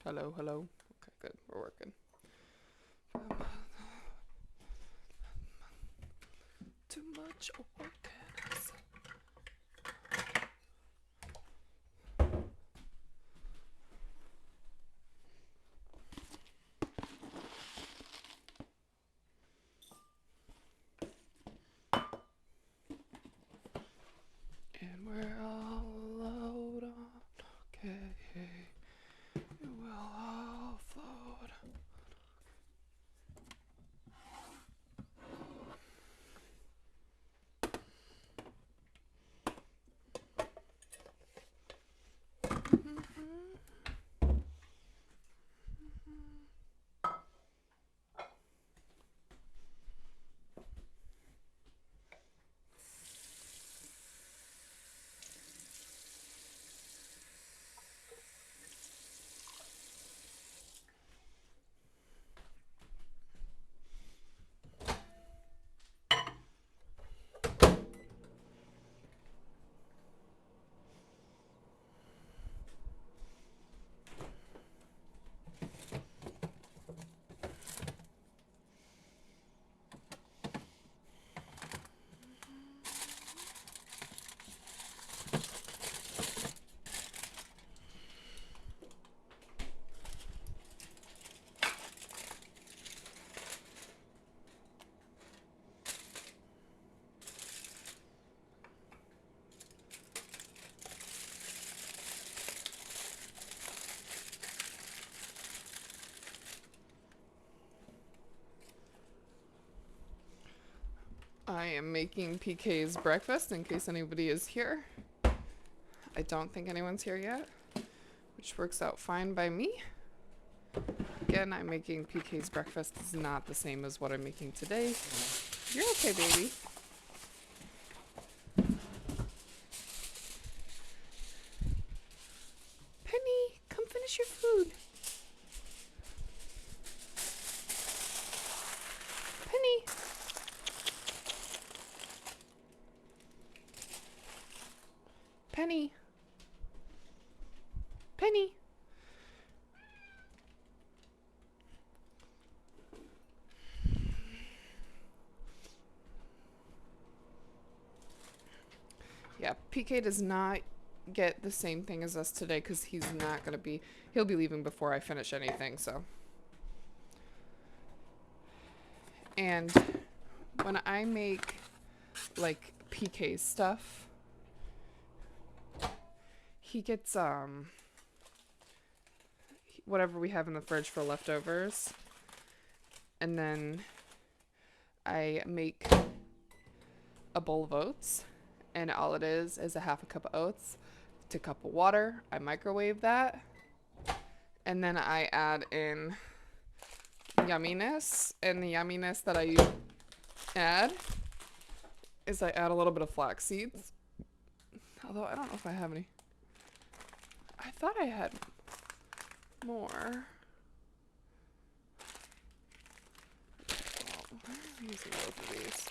Hello, hello. Okay, good. We're working. Too much work. And we're all load on. Okay. We'll all float. I am making PK's breakfast in case anybody is here. I don't think anyone's here yet, which works out fine by me. Again, I'm making PK's breakfast. It's not the same as what I'm making today. You're okay, baby. Penny, come finish your food. Penny. Penny. Penny. Yeah, PK does not get the same thing as us today because he's not going to be, he'll be leaving before I finish anything, so. And when I make, like, PK stuff, he gets, whatever we have in the fridge for leftovers. And then I make a bowl of oats. And all it is a half a cup of oats to a cup of water. I microwave that. And then I add in yumminess. And the yumminess that I add is I add a little bit of flax seeds. Although I don't know if I have any. I thought I had more. Well, why are we using both of these?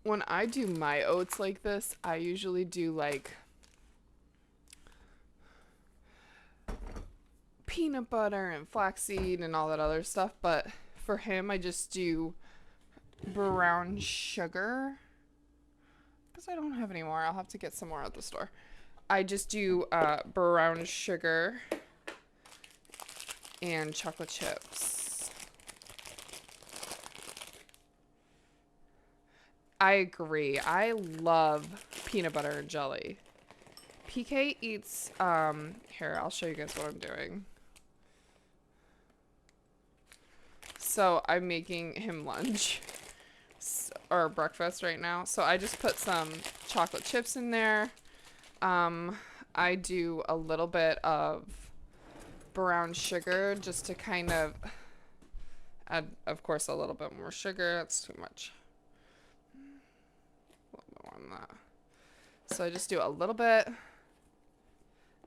When I do my oats like this, I usually do like peanut butter and flaxseed and all that other stuff, but for him I just do brown sugar because I don't have any more. I'll have to get some more at the store. I just do brown sugar and chocolate chips. I agree. I love peanut butter and jelly. PK eats, here, I'll show you guys what I'm doing. So I'm making him lunch or breakfast right now. So I just put some chocolate chips in there. I do a little bit of brown sugar just to kind of add, of course, a little bit more sugar. That's too much. A little bit more than that. So I just do a little bit.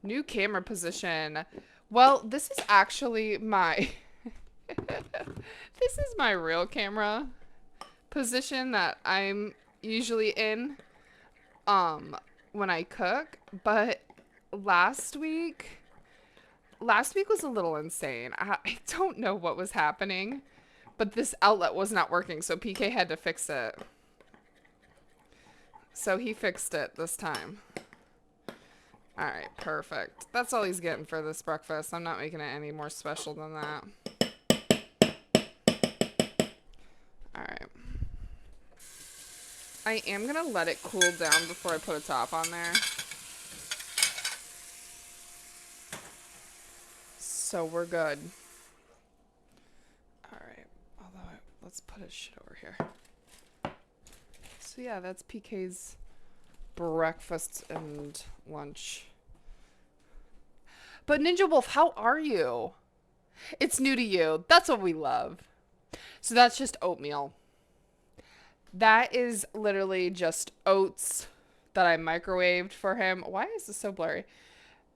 New camera position. Well, this is actually my this is my real camera position that I'm usually in. um when I cook, but last week last week was a little insane. I don't know what was happening, but this outlet was not working, so PK had to fix it. So he fixed it this time. All right, perfect. That's all he's getting for this breakfast. I'm not making it any more special than that. All right. I am going to let it cool down before I put a top on there. So we're good. All right. Let's put his shit over here. So yeah, that's PK's breakfast and lunch. But Ninja Wolf, how are you? It's new to you. That's what we love. So that's just oatmeal. That is literally just oats that I microwaved for him. Why is this so blurry?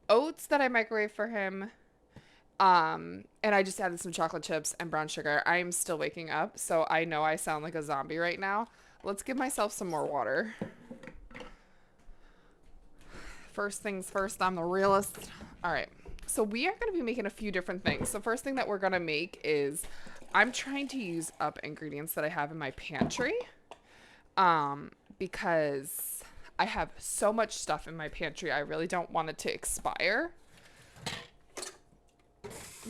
Oats that I microwaved for him. And I just added some chocolate chips and brown sugar. I am still waking up, so I know I sound like a zombie right now. Let's give myself some more water. First things first, I'm the realist. All right. So we are going to be making a few different things. The first thing that we're going to make is I'm trying to use up ingredients that I have in my pantry. Because I have so much stuff in my pantry. I really don't want it to expire.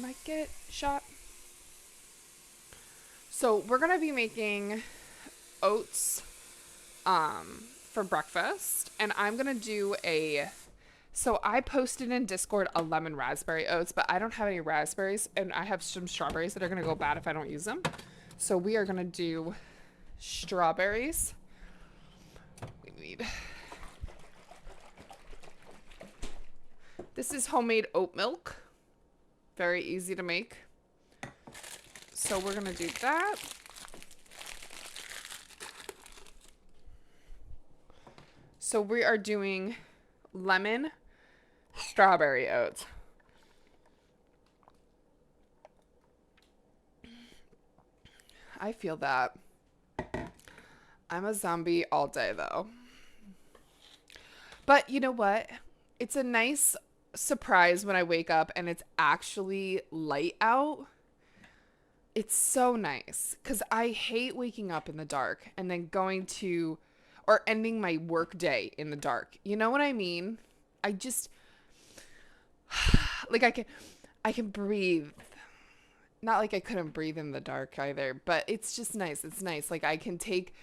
Might get shot. So we're going to be making oats for breakfast, and I'm going to do so I posted in Discord a lemon raspberry oats, but I don't have any raspberries, and I have some strawberries that are going to go bad if I don't use them. So we are going to do strawberries. We need, this is homemade oat milk. Very easy to make. So we're going to do that. So we are doing lemon strawberry oats. I feel that. I'm a zombie all day though. But you know what? It's a nice surprise when I wake up and it's actually light out. It's so nice because I hate waking up in the dark and then going to or ending my work day in the dark. You know what I mean? I just like I can breathe. Not like I couldn't breathe in the dark either, but it's just nice. It's nice. Like I can take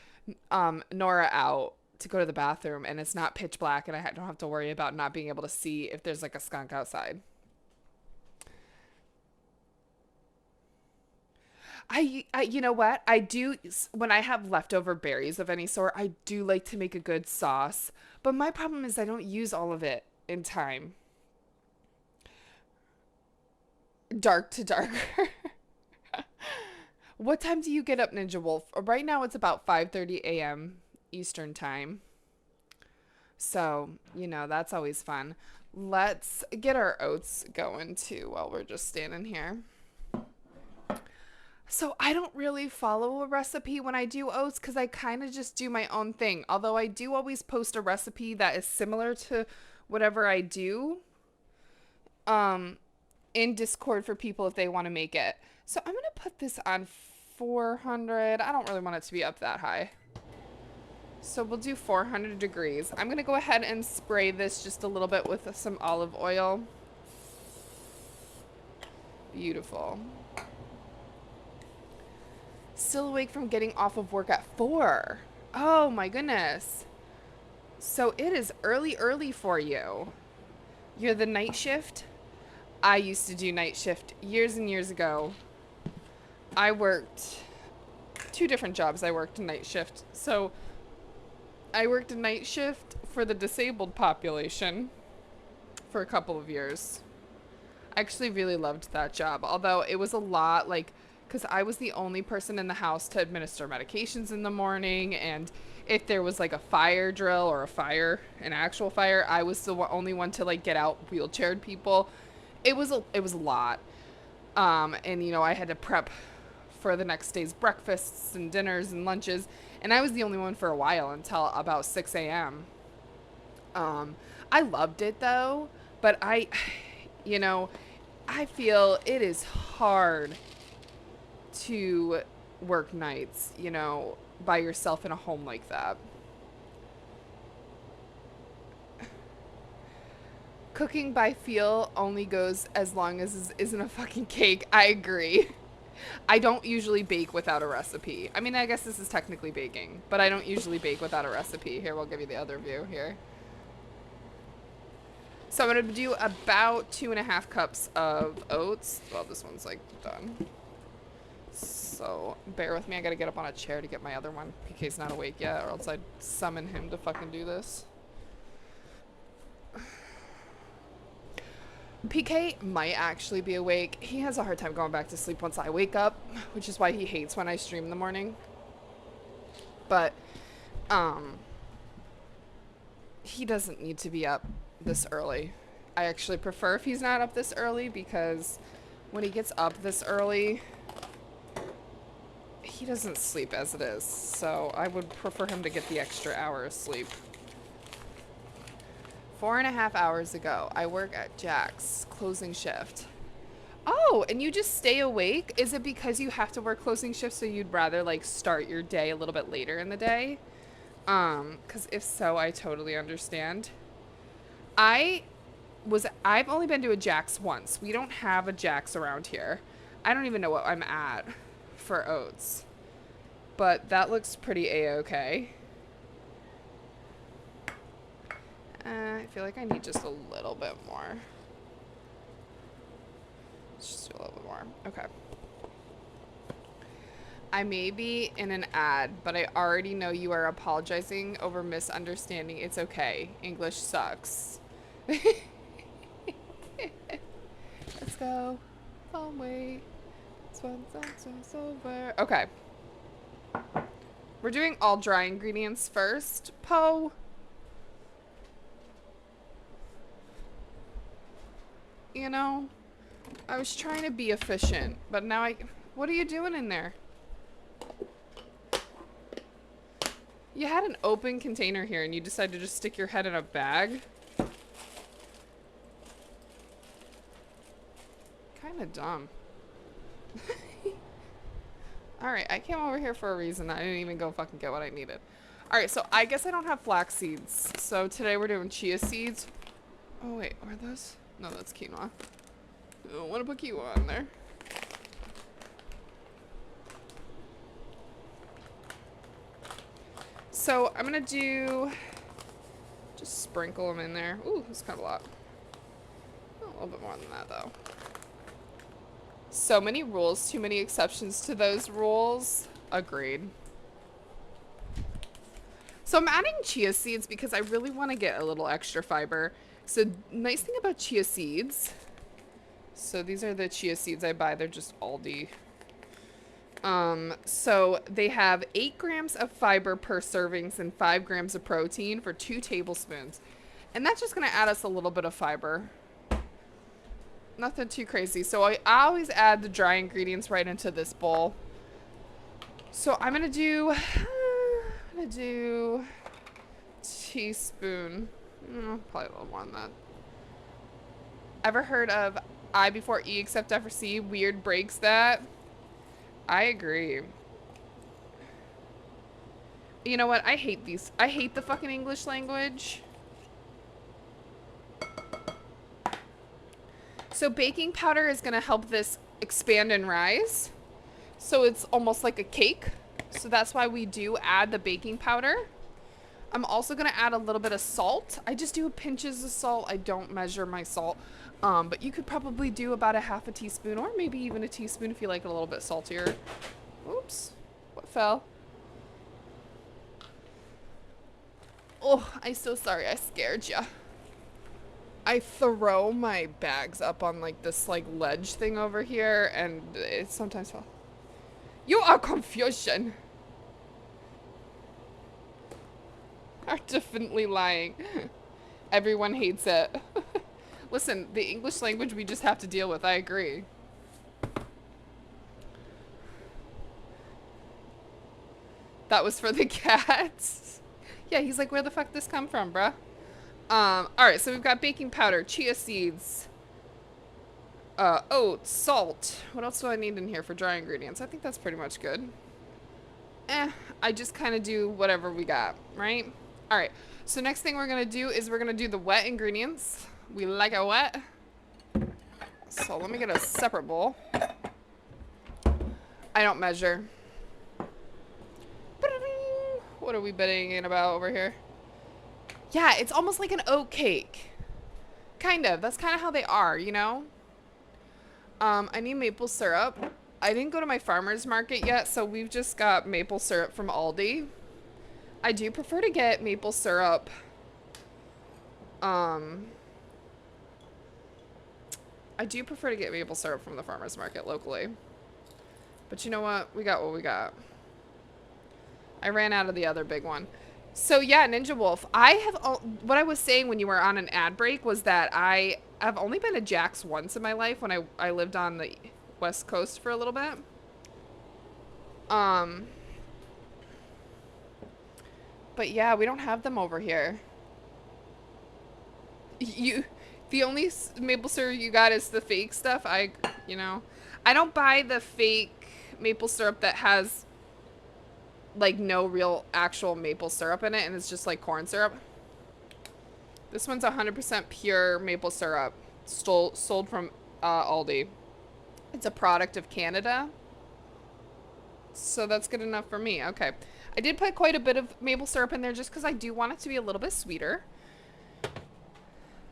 Nora out to go to the bathroom and it's not pitch black and I don't have to worry about not being able to see if there's like a skunk outside. I you know what? I do when I have leftover berries of any sort, I do like to make a good sauce. But my problem is I don't use all of it in time. Dark to darker. What time do you get up, Ninja Wolf? Right now it's about 5:30 a.m. Eastern time. So, you know, that's always fun. Let's get our oats going too while we're just standing here. So I don't really follow a recipe when I do oats because I kind of just do my own thing. Although I do always post a recipe that is similar to whatever I do in Discord for people if they want to make it. So I'm going to put this on 400. I don't really want it to be up that high. So we'll do 400 degrees. I'm going to go ahead and spray this just a little bit with some olive oil. Beautiful. Still awake from getting off of work at 4. Oh my goodness. So it is early for you. You're the night shift? I used to do night shift years and years ago. I worked 2 different jobs. I worked night shift. So I worked a night shift for the disabled population for a couple of years. I actually really loved that job, although it was a lot like because I was the only person in the house to administer medications in the morning, and if there was like a fire drill or an actual fire, I was the only one to like get out wheelchaired people. It was a lot, and you know I had to prep for the next day's breakfasts and dinners and lunches, and I was the only one for a while until about 6 a.m. I loved it though, but you know, I feel it is hard to work nights, by yourself in a home like that. Cooking by feel only goes as long as it isn't a fucking cake. I agree. I don't usually bake without a recipe. I mean, I guess this is technically baking, but I don't usually bake without a recipe. Here, we'll give you the other view here. So I'm going to do about 2.5 cups of oats. Well, this one's like done. So bear with me. I got to get up on a chair to get my other one. PK's not awake yet, or else I'd summon him to fucking do this. PK might actually be awake. He has a hard time going back to sleep once I wake up, which is why he hates when I stream in the morning. But, he doesn't need to be up this early. I actually prefer if he's not up this early, because when he gets up this early, he doesn't sleep as it is. So I would prefer him to get the extra hour of sleep. 4.5 hours ago, I work at Jack's closing shift. Oh, and you just stay awake? Is it because you have to work closing shifts, so you'd rather like start your day a little bit later in the day? Because if so, I totally understand. I've only been to a Jack's once. We don't have a Jack's around here. I don't even know what I'm at for oats. But that looks pretty a-okay. I feel like I need just a little bit more. Let's just do a little bit more. Okay. I may be in an ad, but I already know you are apologizing over misunderstanding. It's okay. English sucks. Let's go. Long way. This one's over. Okay. We're doing all dry ingredients first. Poe. I was trying to be efficient, but now what are you doing in there? You had an open container here and you decided to just stick your head in a bag? Kind of dumb. Alright, I came over here for a reason. I didn't even go fucking get what I needed. Alright, so I guess I don't have flax seeds. So today we're doing chia seeds. Oh wait, are those? No, that's quinoa. I don't want to put quinoa on there. So I'm going to just sprinkle them in there. Ooh, that's kind of a lot. A little bit more than that though. So many rules, too many exceptions to those rules. Agreed. So I'm adding chia seeds because I really want to get a little extra fiber. So nice thing about chia seeds. So these are the chia seeds I buy. They're just Aldi. So they have 8 grams of fiber per servings and 5 grams of protein for 2 tablespoons. And that's just going to add us a little bit of fiber. Nothing too crazy. So I always add the dry ingredients right into this bowl. So I'm going to do teaspoon. Probably a little more than that. Ever heard of I before E except after C? Weird breaks that. I agree. You know what? I hate these. I hate the fucking English language. So baking powder is going to help this expand and rise. So it's almost like a cake. So that's why we do add the baking powder. I'm also going to add a little bit of salt. I just do pinches of salt. I don't measure my salt. But you could probably do about a half a teaspoon or maybe even a teaspoon if you like it a little bit saltier. Oops. What fell? Oh, I'm so sorry. I scared ya. I throw my bags up on like this like ledge thing over here and it sometimes falls. You are confusion. Are definitely lying. Everyone hates it. Listen, the English language we just have to deal with. I agree. That was for the cats. Yeah, he's like, where the fuck this come from, bruh? Alright, so we've got baking powder, chia seeds, oats, salt. What else do I need in here for dry ingredients? I think that's pretty much good. I just kind of do whatever we got, right? Alright, so next thing we're going to do is we're going to do the wet ingredients. We like it wet. So let me get a separate bowl. I don't measure. What are we bidding about over here? Yeah, it's almost like an oat cake. Kind of. That's kind of how they are, you know? I need maple syrup. I didn't go to my farmer's market yet, so we've just got maple syrup from Aldi. I do prefer to get maple syrup. I do prefer to get maple syrup from the farmer's market locally. But you know what? We got what we got. I ran out of the other big one. So yeah, Ninja Wolf. What I was saying when you were on an ad break was that I've only been to Jack's once in my life when I lived on the West Coast for a little bit. But yeah, we don't have them over here. The only maple syrup you got is the fake stuff. I don't buy the fake maple syrup that has like no real actual maple syrup in it and it's just like corn syrup. This one's 100% pure maple syrup, sold from Aldi. It's a product of Canada, so that's good enough for me. Okay, I did put quite a bit of maple syrup in there just because I do want it to be a little bit sweeter.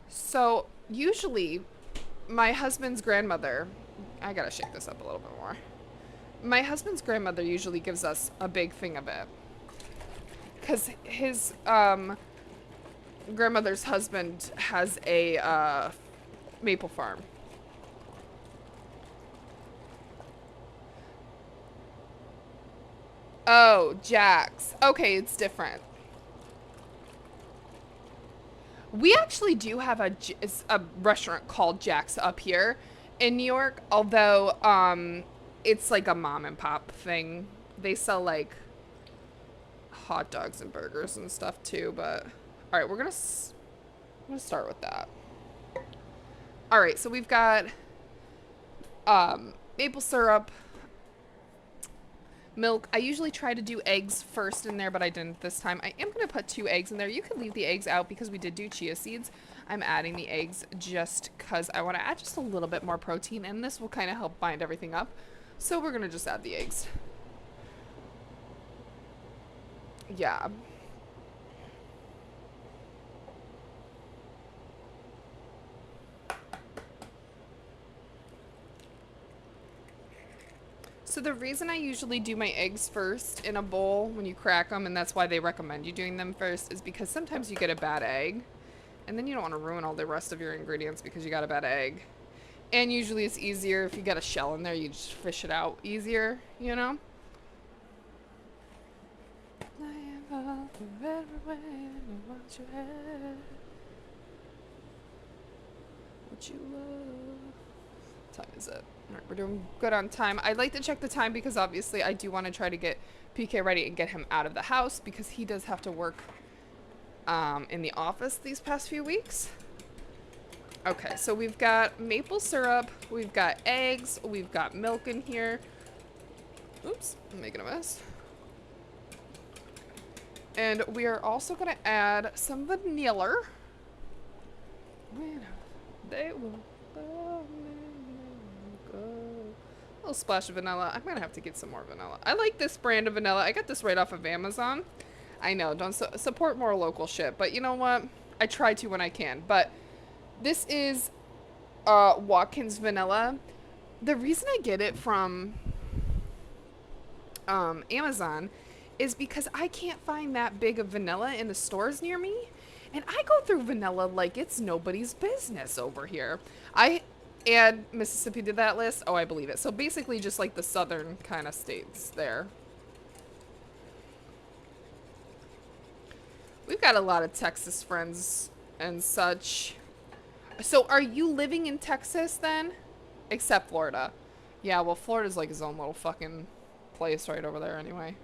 So usually my husband's grandmother, I gotta shake this up a little bit more. My husband's grandmother usually gives us a big thing of it. Because his grandmother's husband has a maple farm. Oh, Jack's. Okay, it's different. We actually do have a restaurant called Jack's up here in New York, although it's like a mom and pop thing. They sell like hot dogs and burgers and stuff too, but all right, I'm gonna start with that. All right, so we've got maple syrup, milk. I usually try to do eggs first in there, but I didn't this time. I am gonna put 2 eggs in there. You can leave the eggs out because we did do chia seeds. I'm adding the eggs just because I want to add just a little bit more protein, and this will kind of help bind everything up. So we're gonna just add the eggs. Yeah. So the reason I usually do my eggs first in a bowl when you crack them, and that's why they recommend you doing them first, is because sometimes you get a bad egg, and then you don't want to ruin all the rest of your ingredients because you got a bad egg. And usually it's easier if you got a shell in there, you just fish it out easier, you know? What you love. What time is it? All right, we're doing good on time. I'd like to check the time because obviously I do want to try to get PK ready and get him out of the house because he does have to work in the office these past few weeks. Okay, so we've got maple syrup, we've got eggs, we've got milk in here. Oops, I'm making a mess. And we are also going to add some vanilla. They will go. A little splash of vanilla. I'm going to have to get some more vanilla. I like this brand of vanilla. I got this right off of Amazon. I know, don't support more local shit, but you know what? I try to when I can. But this is Watkins vanilla. The reason I get it from Amazon is because I can't find that big of vanilla in the stores near me. And I go through vanilla like it's nobody's business over here. I add Mississippi to that list. Oh, I believe it. So basically just like the southern kind of states there. We've got a lot of Texas friends and such. So are you living in Texas then? Except Florida. Yeah, well, Florida's like his own little fucking place right over there anyway.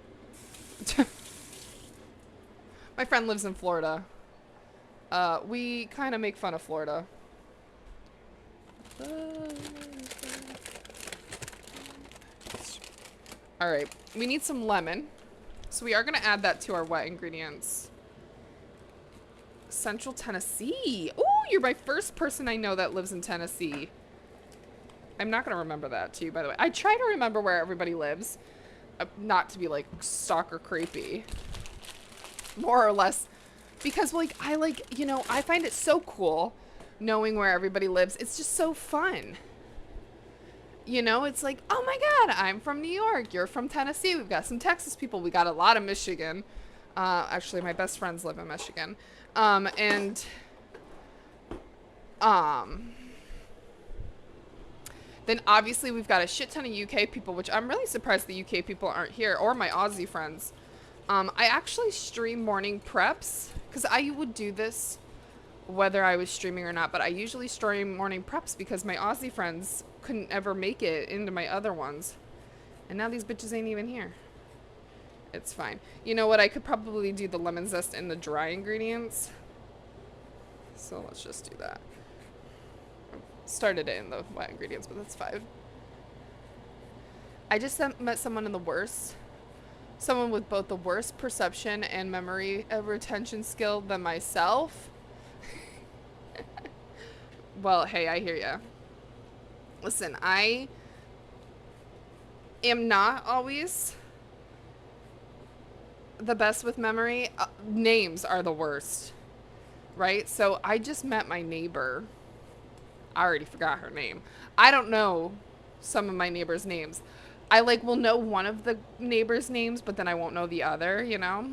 My friend lives in Florida. We kind of make fun of Florida. All right, we need some lemon. So we are gonna add that to our wet ingredients. Central Tennessee. Oh, you're my first person I know that lives in Tennessee. I'm not gonna remember that too, by the way. I try to remember where everybody lives. Not to be like stalker creepy. More or less. Because like, you know, I find it so cool knowing where everybody lives. It's just so fun. You know, it's like, oh my God, I'm from New York. You're from Tennessee. We've got some Texas people. We got a lot of Michigan. Actually, my best friends live in Michigan. Then obviously we've got a shit ton of UK people, which I'm really surprised the UK people aren't here, or my Aussie friends. I actually stream morning preps, because I would do this whether I was streaming or not, but I usually stream morning preps because my Aussie friends couldn't ever make it into my other ones. And now these bitches ain't even here. It's fine. You know what? I could probably do the lemon zest and the dry ingredients. So let's just do that. Started it in the wet ingredients, but that's fine. I just met someone in the worst. Someone with both the worst perception and memory retention skill than myself. Well, hey, I hear ya. Listen, I am not always the best with memory. Names are the worst, right? So I just met my neighbor. I already forgot her name. I don't know some of my neighbors' names. I like will know one of the neighbors' names, but then I won't know the other, you know?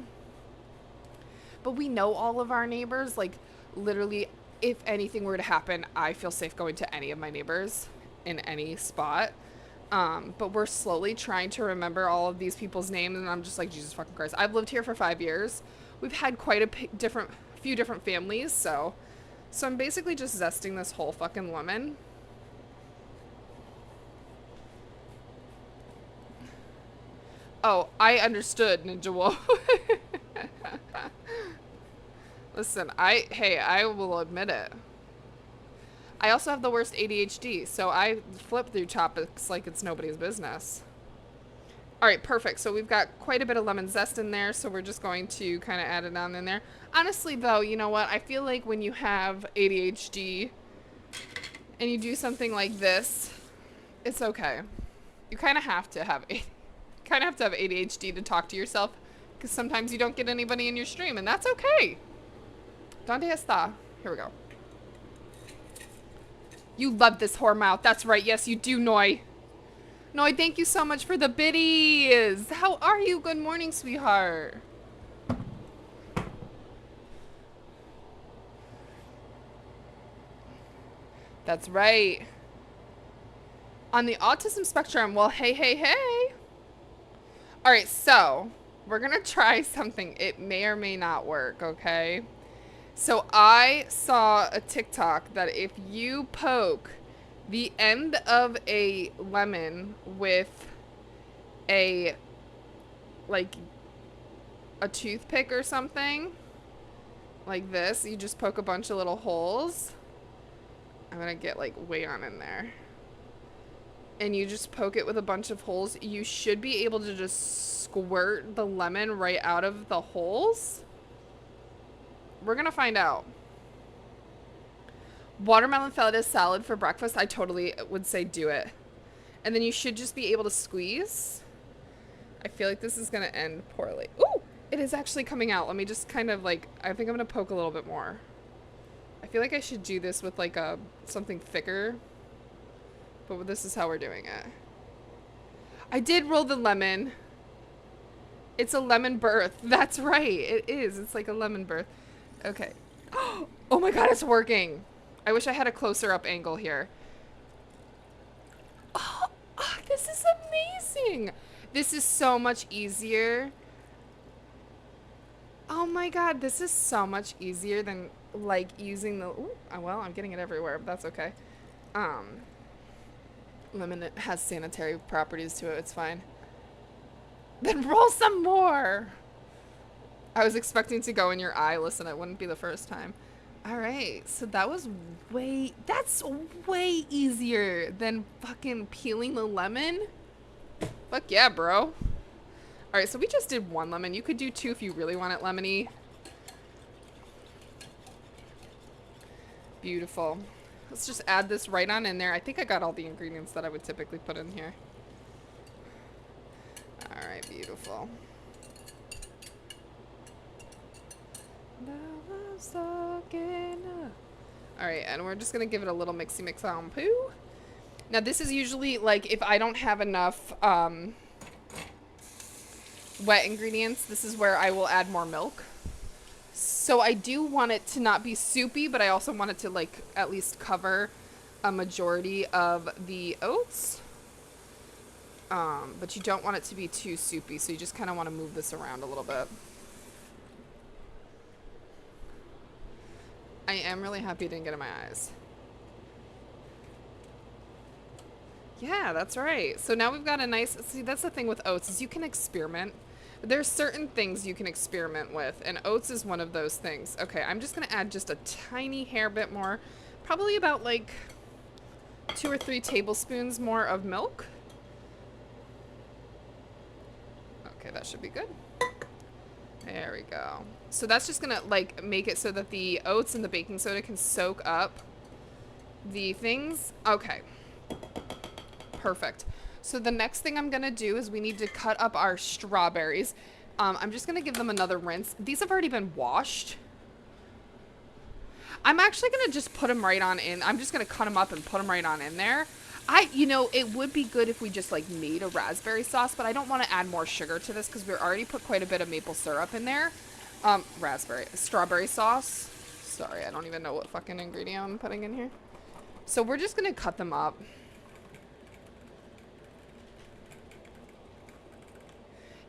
But we know all of our neighbors. Like, literally, if anything were to happen, I feel safe going to any of my neighbors in any spot. But we're slowly trying to remember all of these people's names, and I'm just like, Jesus fucking Christ. I've lived here for 5 years. We've had quite a few different families, so I'm basically just zesting this whole fucking lemon. Oh, I understood, Ninja Wolf. Listen, I will admit it. I also have the worst ADHD, so I flip through topics like it's nobody's business. All right, perfect. So we've got quite a bit of lemon zest in there, so we're just going to kind of add it on in there. Honestly, though, you know what? I feel like when you have ADHD and you do something like this, it's okay. You kind of have to have ADHD to talk to yourself, because sometimes you don't get anybody in your stream, and that's okay. Donde está? Here we go. You love this whore mouth. That's right. Yes, you do, Noi. Noi, thank you so much for the biddies. How are you? Good morning, sweetheart. That's right. On the autism spectrum. Well, hey, hey, hey. All right, so we're going to try something. It may or may not work, okay? So I saw a TikTok that if you poke the end of a lemon with a toothpick or something like this, you just poke a bunch of little holes. I'm gonna get like way on in there. And you just poke it with a bunch of holes. You should be able to just squirt the lemon right out of the holes. We're gonna find out. Watermelon feta salad for breakfast. I totally would say do it. And then you should just be able to squeeze. I feel like this is gonna end poorly. Ooh, it is actually coming out. Let me just kind of like, I think I'm gonna poke a little bit more. I feel like I should do this with like something thicker. But this is how we're doing it. I did roll the lemon. It's a lemon birth. That's right. It is. It's like a lemon birth. Okay. Oh my God, it's working. I wish I had a closer up angle here. Oh, this is amazing. This is so much easier. Oh my God, this is so much easier than like using the, ooh, well, I'm getting it everywhere, but that's okay. Lemon has sanitary properties to it. It's fine. Then roll some more. I was expecting to go in your eye. Listen, it wouldn't be the first time. All right, so that's way easier than fucking peeling the lemon. Fuck yeah, bro. All right, so we just did 1 lemon. You could do 2 if you really want it lemony. Beautiful. Let's just add this right on in there. I think I got all the ingredients that I would typically put in here. All right, beautiful. All right, and we're just gonna give it a little mixy mix on poo. Now this is usually like if I don't have enough wet ingredients, this is where I will add more milk. So I do want it to not be soupy, but I also want it to like at least cover a majority of the oats. But you don't want it to be too soupy, so you just kind of want to move this around a little bit. I am really happy it didn't get in my eyes. Yeah, that's right. So now we've got a nice, see, that's the thing with oats is you can experiment. There's certain things you can experiment with, and oats is one of those things. Okay, I'm just going to add just a tiny hair bit more, probably about like 2 or 3 tablespoons more of milk. Okay, that should be good. There we go. So that's just gonna like make it so that the oats and the baking soda can soak up the things. Okay. Perfect. So the next thing I'm gonna do is we need to cut up our strawberries. I'm just gonna give them another rinse. These have already been washed. I'm actually gonna just put them right on in. I'm just gonna cut them up and put them right on in there. You know, it would be good if we just like made a raspberry sauce, but I don't want to add more sugar to this because we already put quite a bit of maple syrup in there. Strawberry sauce. Sorry, I don't even know what fucking ingredient I'm putting in here. So we're just gonna cut them up.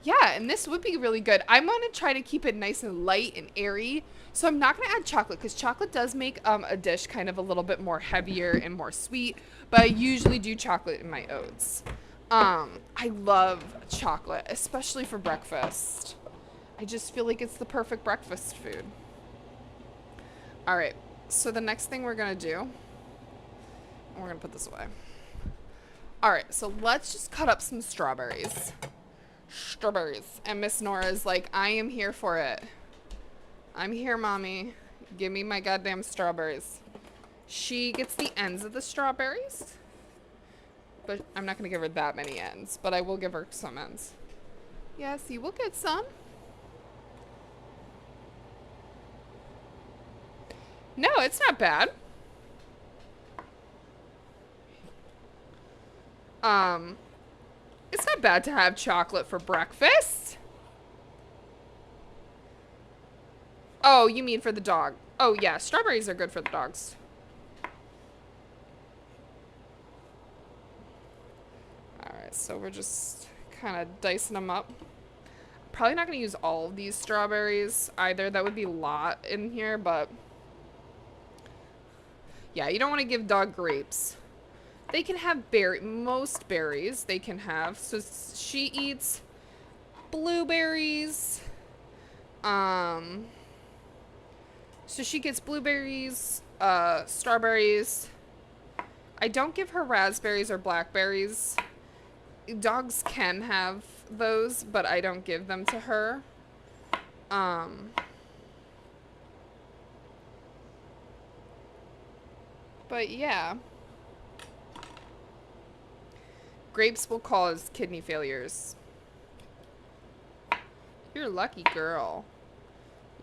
Yeah, and this would be really good. I'm gonna try to keep it nice and light and airy. So I'm not gonna add chocolate because chocolate does make a dish kind of a little bit more heavier and more sweet. But I usually do chocolate in my oats. I love chocolate, especially for breakfast. I just feel like it's the perfect breakfast food. All right, so the next thing we're gonna do, we're gonna put this away. All right, so let's just cut up some strawberries. Strawberries. And Miss Nora's like, I am here for it. I'm here, mommy. Give me my goddamn strawberries. She gets the ends of the strawberries. But I'm not going to give her that many ends. But I will give her some ends. Yes, you will get some. No, it's not bad. It's not bad to have chocolate for breakfast. Oh, you mean for the dog. Oh, yeah. Strawberries are good for the dogs. Alright, so we're just kind of dicing them up. Probably not going to use all of these strawberries either. That would be a lot in here, but... yeah, you don't want to give dog grapes. They can have most berries they can have. So she eats blueberries. So she gets blueberries, strawberries. I don't give her raspberries or blackberries. Dogs can have those, but I don't give them to her. But yeah. Grapes will cause kidney failures. You're a lucky girl.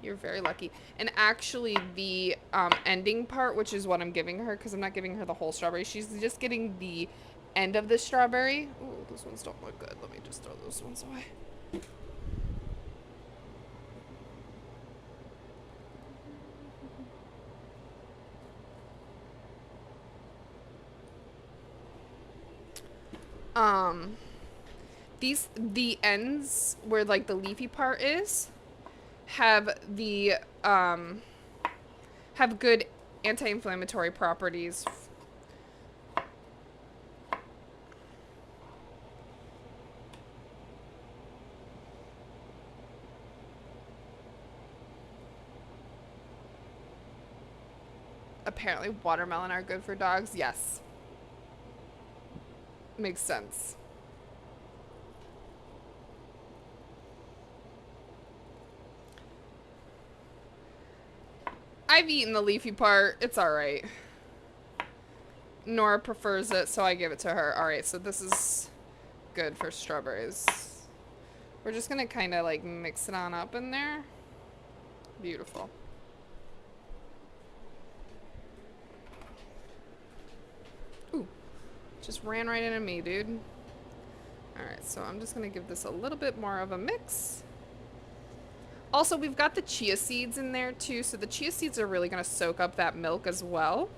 You're very lucky. And actually the ending part, which is what I'm giving her, because I'm not giving her the whole strawberry. She's just getting the end of the strawberry. Ooh, those ones don't look good. Let me just throw those ones away. The ends where like the leafy part is have the have good anti-inflammatory properties. Apparently watermelon are good for dogs. Yes. Makes sense. I've eaten the leafy part. It's alright. Nora prefers it, so I give it to her. Alright, so this is good for strawberries. We're just gonna kind of like mix it on up in there. Beautiful. Ooh, just ran right into me, dude. Alright, so I'm just gonna give this a little bit more of a mix. Also, we've got the chia seeds in there too, so the chia seeds are really gonna soak up that milk as well.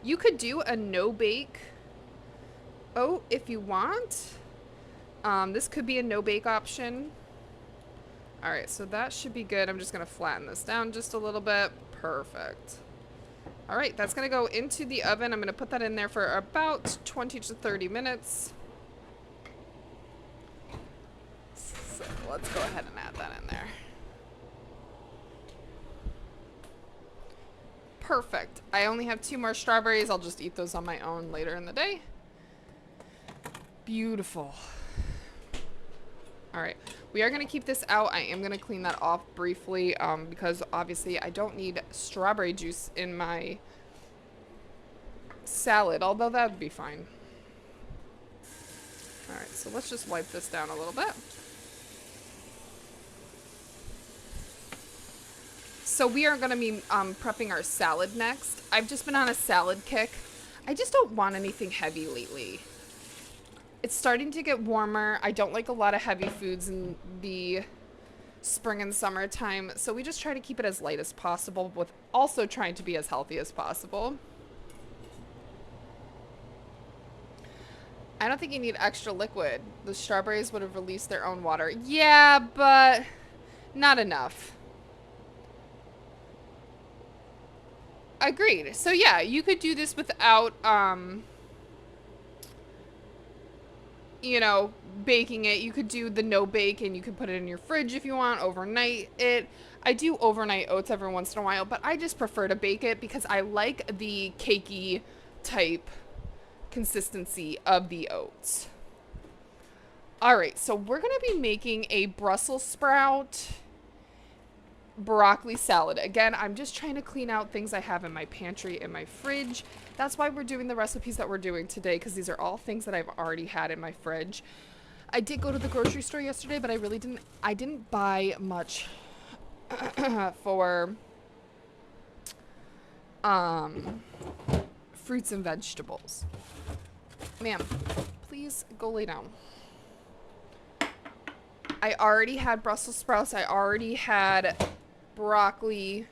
You could do a no-bake oat if you want. This could be a no-bake option. Alright, so that should be good. I'm just gonna flatten this down just a little bit. Perfect. Alright, that's gonna go into the oven. I'm gonna put that in there for about 20 to 30 minutes. So let's go ahead and add that in there. Perfect. I only have 2 more strawberries. I'll just eat those on my own later in the day. Beautiful. Alright, we are going to keep this out. I am going to clean that off briefly because obviously I don't need strawberry juice in my salad, although that would be fine. Alright, so let's just wipe this down a little bit. So we are going to be prepping our salad next. I've just been on a salad kick. I just don't want anything heavy lately. It's starting to get warmer. I don't like a lot of heavy foods in the spring and summertime, so we just try to keep it as light as possible with also trying to be as healthy as possible. I don't think you need extra liquid. The strawberries would have released their own water. Yeah, but not enough. Agreed. So yeah, you could do this without you know, baking it. You could do the no bake and you could put it in your fridge if you want, overnight it. I do overnight oats every once in a while, but I just prefer to bake it because I like the cakey type consistency of the oats. Alright, so we're going to be making a Brussels sprout broccoli salad. Again, I'm just trying to clean out things I have in my pantry and my fridge. That's why we're doing the recipes that we're doing today, because these are all things that I've already had in my fridge. I did go to the grocery store yesterday, but I didn't buy much for fruits and vegetables. Ma'am, please go lay down. I already had Brussels sprouts. I already had broccoli.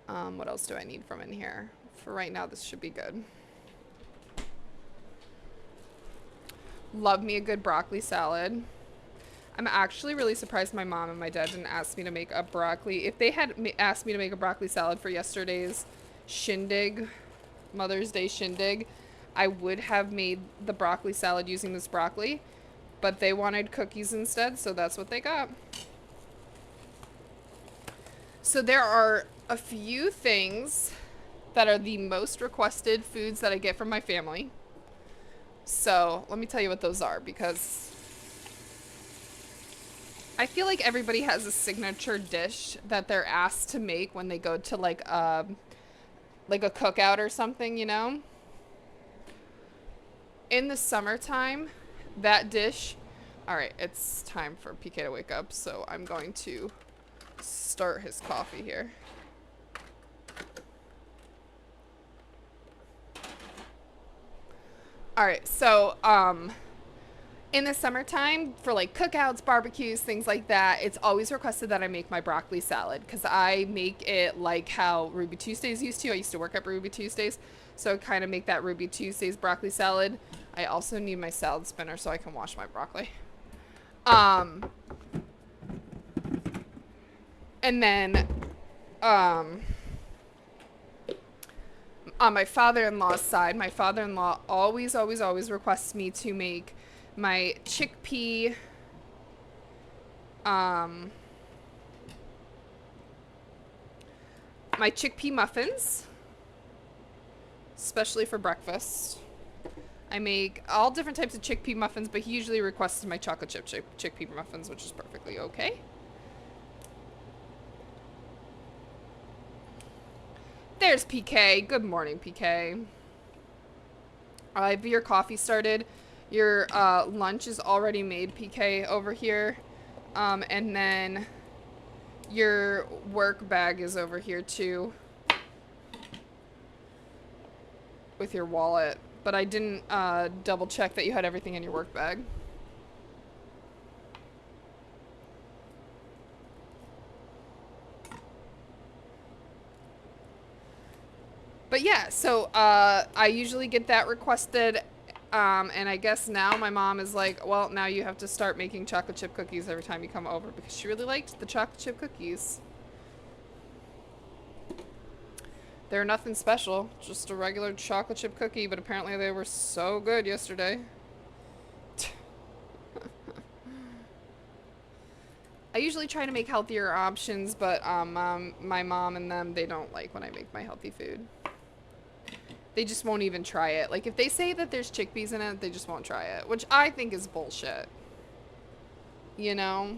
What else do I need from in here? For right now, this should be good. Love me a good broccoli salad. I'm actually really surprised my mom and my dad didn't ask me to make a broccoli. If they had asked me to make a broccoli salad for yesterday's shindig, Mother's Day shindig, I would have made the broccoli salad using this broccoli. But they wanted cookies instead, so that's what they got. So there are a few things that are the most requested foods that I get from my family. So let me tell you what those are, because I feel like everybody has a signature dish that they're asked to make when they go to like a cookout or something, you know? In the summertime, that dish... Alright, it's time for PK to wake up, so I'm going to start his coffee here. Alright, so, in the summertime, for like cookouts, barbecues, things like that, it's always requested that I make my broccoli salad, because I make it like how Ruby Tuesdays used to. I used to work at Ruby Tuesdays, so I kind of make that Ruby Tuesdays broccoli salad. I also need my salad spinner so I can wash my broccoli. And then, on my father-in-law's side, my father-in-law always requests me to make my chickpea, my chickpea muffins, especially for breakfast. I make all different types of chickpea muffins, but he usually requests my chocolate chip chickpea muffins, which is perfectly okay. There's PK. Good morning, PK. Have your coffee started? Your lunch is already made, PK, over here. And then your work bag is over here too. With your wallet. But I didn't double check that you had everything in your work bag. But yeah, so I usually get that requested. And I guess now my mom is like, well, now you have to start making chocolate chip cookies every time you come over, because she really liked the chocolate chip cookies. They're nothing special, just a regular chocolate chip cookie, but apparently they were so good yesterday. I usually try to make healthier options, but my mom and them, they don't like when I make my healthy food. They just won't even try it. Like, if they say that there's chickpeas in it, they just won't try it, which I think is bullshit. You know?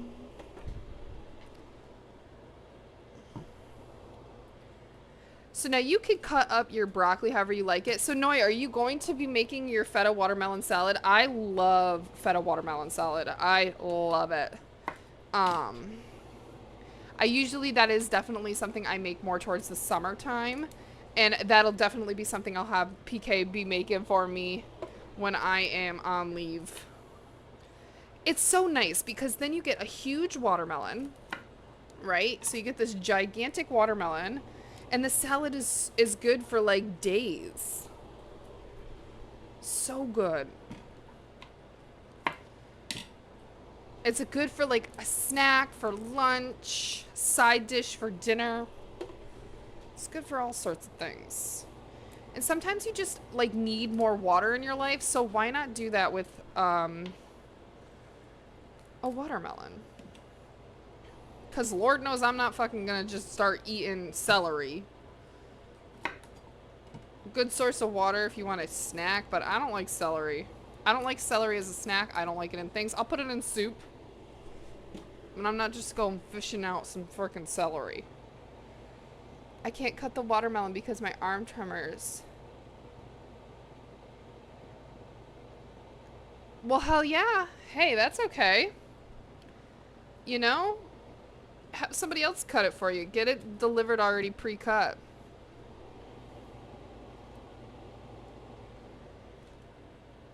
So now you could cut up your broccoli however you like it. So Noi, are you going to be making your feta watermelon salad? I love feta watermelon salad. I love it. I usually, that is definitely something I make more towards the summertime. And that'll definitely be something I'll have PK be making for me when I am on leave. It's so nice because then you get a huge watermelon, right? So you get this gigantic watermelon, and the salad is good for like days. So good. It's good for like a snack, for lunch, side dish for dinner. It's good for all sorts of things. And sometimes you just like need more water in your life, so why not do that with a watermelon? Because Lord knows I'm not fucking gonna just start eating celery. Good source of water if you want a snack, but I don't like celery. I don't like celery as a snack. I don't like it in things. I'll put it in soup. And I'm not just going fishing out some freaking celery. I can't cut the watermelon because my arm tremors. Well, hell yeah. Hey, that's okay. You know? Have somebody else cut it for you. Get it delivered already pre-cut.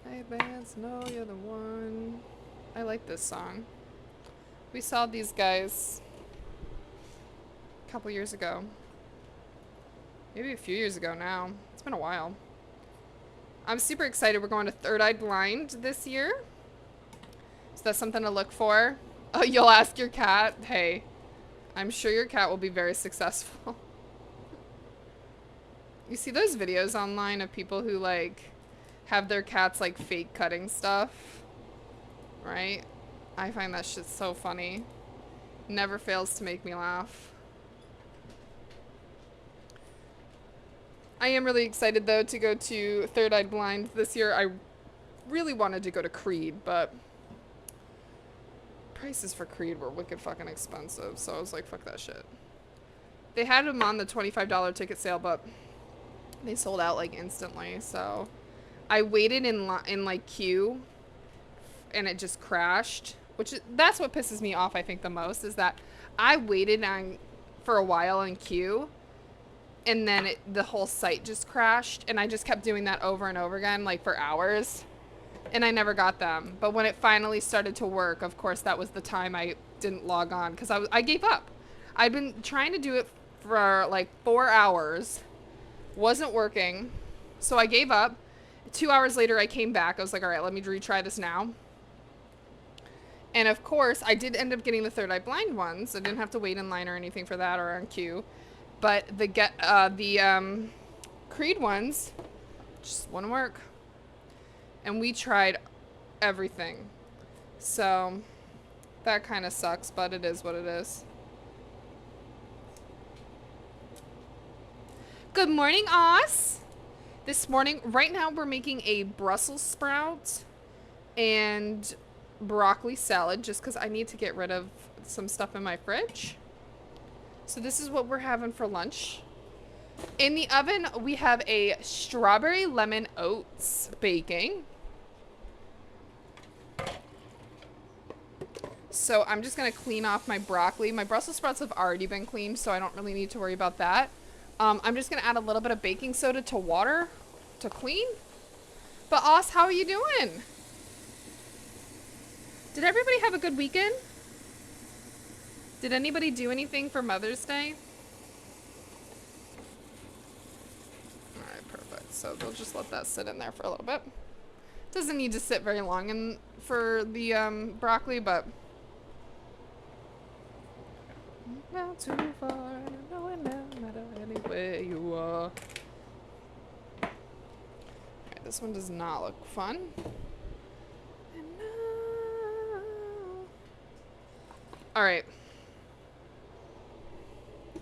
Hey, bands, know you're the one. I like this song. We saw these guys a couple years ago. Maybe a few years ago now. It's been a while. I'm super excited. We're going to Third Eye Blind this year. So that's something to look for. Oh, you'll ask your cat? Hey, I'm sure your cat will be very successful. You see those videos online of people who like have their cats like fake cutting stuff? Right? I find that shit so funny. Never fails to make me laugh. I am really excited, though, to go to Third Eye Blind this year. I really wanted to go to Creed, but prices for Creed were wicked fucking expensive, so I was like, fuck that shit. They had them on the $25 ticket sale, but they sold out, like, instantly, so I waited in like, queue, and it just crashed, that's what pisses me off, I think, the most, is that I waited for a while in queue, and then the whole site just crashed, and I just kept doing that over and over again, like for hours, and I never got them. But when it finally started to work, of course, that was the time I didn't log on, because I gave up. I'd been trying to do it for like 4 hours, wasn't working, so I gave up. 2 hours later, I came back. I was like, all right, let me retry this now. And of course, I did end up getting the Third Eye Blind ones. I didn't have to wait in line or anything for that or on queue. But the Creed ones just wouldn't work. And we tried everything. So that kind of sucks, but it is what it is. Good morning, Oz. This morning, right now, we're making a Brussels sprout and broccoli salad just because I need to get rid of some stuff in my fridge. So this is what we're having for lunch. In the oven, we have a strawberry lemon oats baking. So I'm just going to clean off my broccoli. My Brussels sprouts have already been cleaned, so I don't really need to worry about that. I'm just going to add a little bit of baking soda to water to clean. But Oz, how are you doing? Did everybody have a good weekend? Did anybody do anything for Mother's Day? Alright, perfect. So they'll just let that sit in there for a little bit. Doesn't need to sit very long for the broccoli, but... Not too far, no, it no matter anywhere you are. Alright, this one does not look fun. Alright.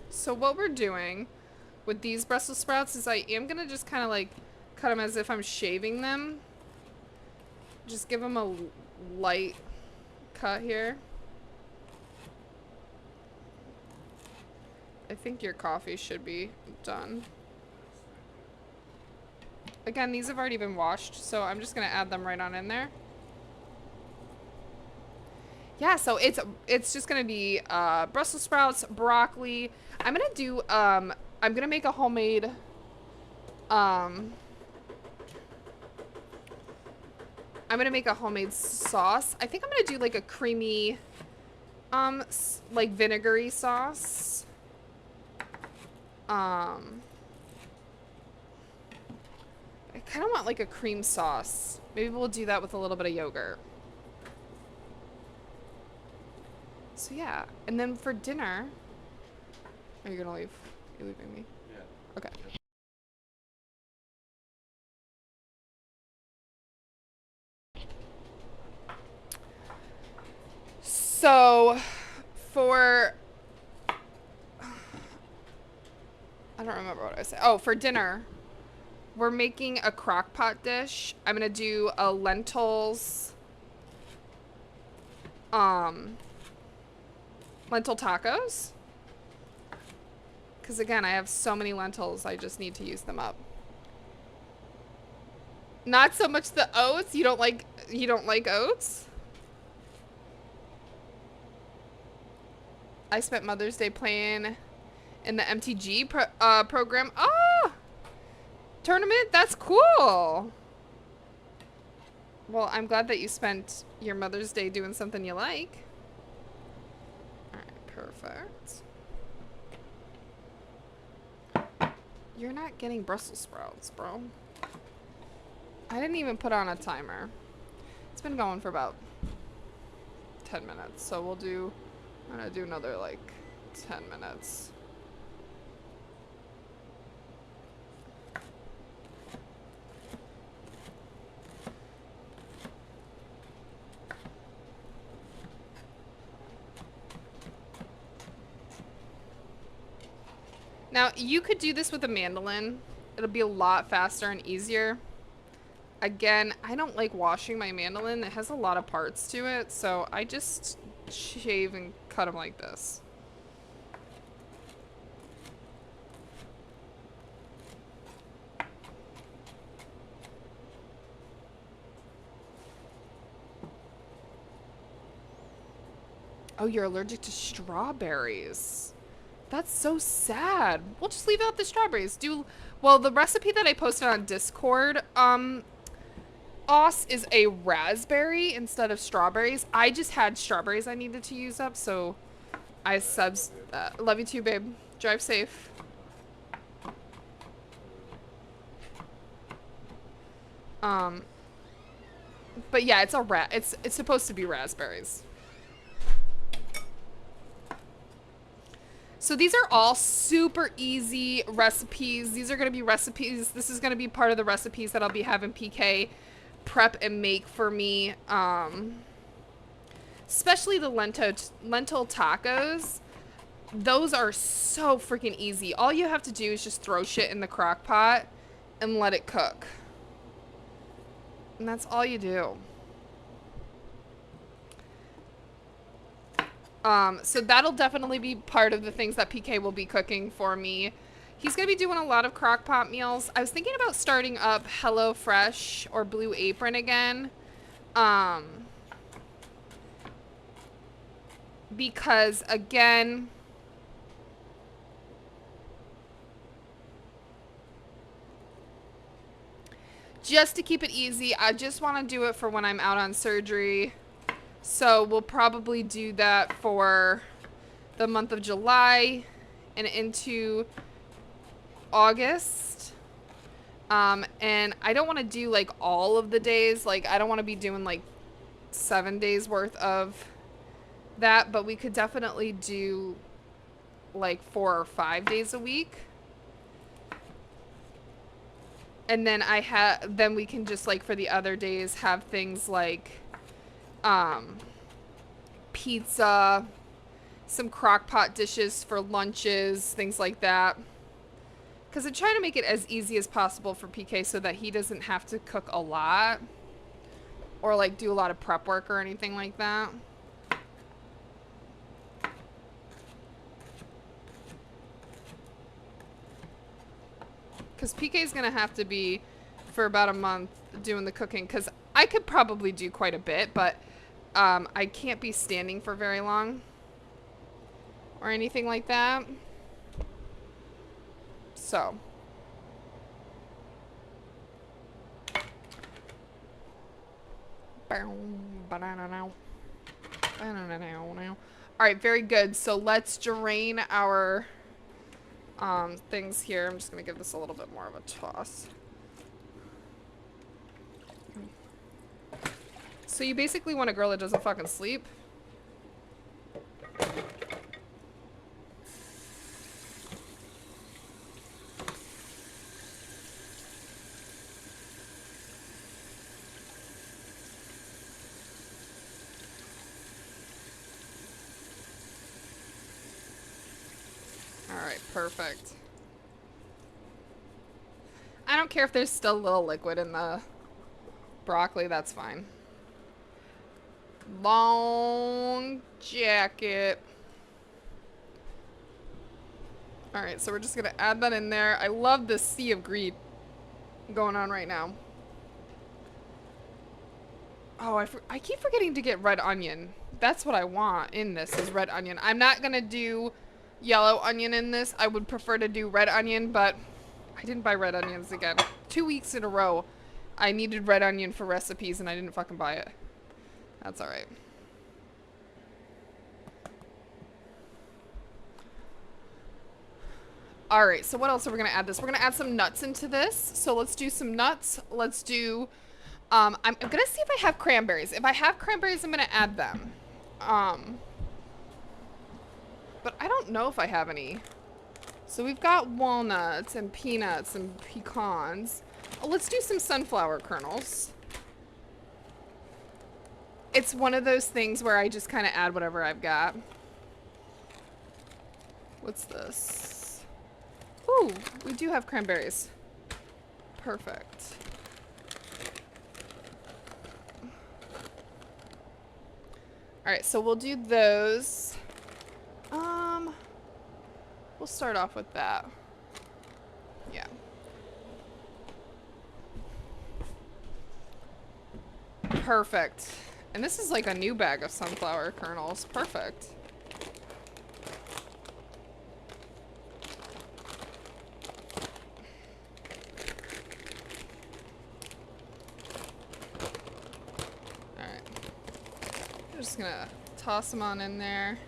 So what we're doing with these Brussels sprouts is I am gonna just kind of like cut them as if I'm shaving them. Just give them a light cut here. I think your coffee should be done. Again, these have already been washed, so I'm just gonna add them right on in there. Yeah, so it's just gonna be Brussels sprouts, broccoli. I'm gonna do I'm gonna make a homemade I'm gonna make a homemade sauce. I think I'm gonna do like a creamy like vinegary sauce. I kind of want like a cream sauce. Maybe we'll do that with a little bit of yogurt. So yeah, and then for dinner, are you gonna leave? You're leaving me? Yeah. Okay. So, for... I don't remember what I said. Oh, for dinner, we're making a crock pot dish. I'm gonna do a lentils... lentil tacos. Because again, I have so many lentils, I just need to use them up. Not so much the oats. You don't like oats? I spent Mother's Day playing in the MTG program. Oh! Tournament? That's cool. Well, I'm glad that you spent your Mother's Day doing something you like. Alright, perfect. You're not getting Brussels sprouts, bro. I didn't even put on a timer. It's been going for about 10 minutes, so we'll do... I'm gonna do another, like, 10 minutes. Now, you could do this with a mandolin. It'll be a lot faster and easier. Again, I don't like washing my mandolin. It has a lot of parts to it, so I just shave and cut them like this. Oh, you're allergic to strawberries. That's so sad. We'll just leave out the strawberries. Well, the recipe that I posted on Discord, Os is a raspberry instead of strawberries. I just had strawberries I needed to use up, so I love you too, babe. Drive safe. But yeah, it's supposed to be raspberries. So these are all super easy recipes. These are going to be recipes. This is going to be part of the recipes that I'll be having PK prep and make for me. Especially the lentil tacos. those are so freaking easy. All you have to do is just throw shit in the crock pot and let it cook. And that's all you do. So that'll definitely be part of the things that PK will be cooking for me. He's going to be doing a lot of crock pot meals. I was thinking about starting up HelloFresh or Blue Apron again. Because again, just to keep it easy, I just want to do it for when I'm out on surgery. So we'll probably do that for the month of July and into August. And I don't want to do like all of the days. Like I don't want to be doing like 7 days worth of that, but we could definitely do like 4 or 5 days a week. And then then we can just like for the other days have things like pizza, some crock pot dishes for lunches, things like that. Because I'm trying to make it as easy as possible for PK so that he doesn't have to cook a lot or like do a lot of prep work or anything like that. Because PK is going to have to be for about a month doing the cooking. Because I could probably do quite a bit, but I can't be standing for very long or anything like that. So. Alright, very good. So let's drain our things here. I'm just going to give this a little bit more of a toss. So you basically want a girl that doesn't fucking sleep. Alright, perfect. I don't care if there's still a little liquid in the broccoli, that's fine. Long jacket. Alright, so we're just gonna add that in there. I love this sea of green going on right now. Oh, I keep forgetting to get red onion. That's what I want in this is red onion. I'm not gonna do yellow onion in this. I would prefer to do red onion, but I didn't buy red onions again. 2 weeks in a row, I needed red onion for recipes and I didn't fucking buy it. That's alright. Alright, so what else are we going to add this? We're going to add some nuts into this. So let's do some nuts. Let's do... I'm going to see if I have cranberries. If I have cranberries, I'm going to add them. But I don't know if I have any. So we've got walnuts and peanuts and pecans. Oh, let's do some sunflower kernels. It's one of those things where I just kind of add whatever I've got. What's this? Ooh, we do have cranberries. Perfect. Alright, so we'll do those. We'll start off with that. Yeah. Perfect. And this is like a new bag of sunflower kernels. Perfect. Alright. I'm just gonna toss them on in there.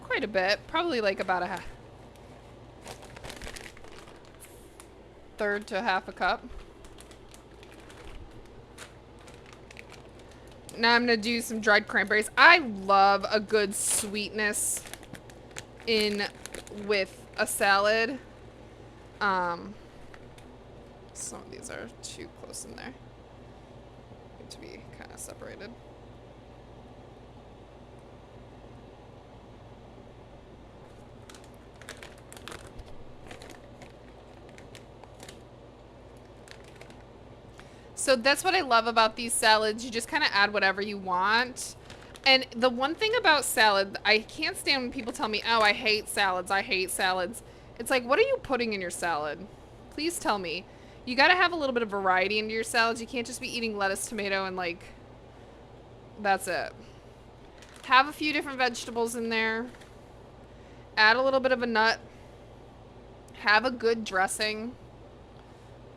Quite a bit. Probably like about a third to half a cup. Now I'm gonna do some dried cranberries. I love a good sweetness in with a salad. Some of these are too close in there. Need to be kind of separated. So that's what I love about these salads. You just kind of add whatever you want. And the one thing about salad, I can't stand when people tell me, oh, I hate salads. I hate salads. It's like, what are you putting in your salad? Please tell me. You got to have a little bit of variety into your salads. You can't just be eating lettuce, tomato, and like, that's it. Have a few different vegetables in there. Add a little bit of a nut. Have a good dressing.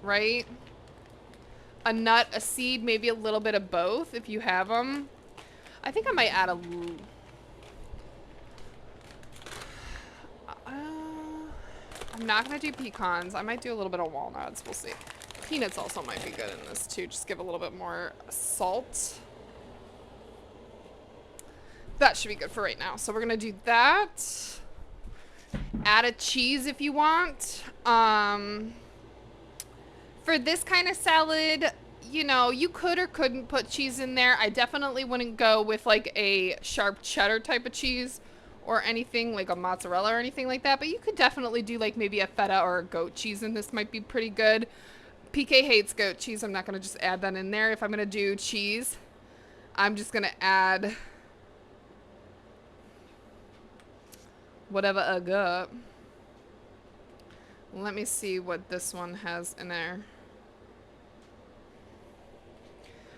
Right? A nut, a seed, maybe a little bit of both if you have them. I think I might add a... I'm not going to do pecans. I might do a little bit of walnuts. We'll see. Peanuts also might be good in this too. Just give a little bit more salt. That should be good for right now. So we're going to do that. Add a cheese if you want. For this kind of salad, you know, you could or couldn't put cheese in there. I definitely wouldn't go with like a sharp cheddar type of cheese or anything like a mozzarella or anything like that. But you could definitely do like maybe a feta or a goat cheese, and this might be pretty good. PK hates goat cheese. I'm not going to just add that in there. If I'm going to do cheese, I'm just going to add whatever I got. Let me see what this one has in there.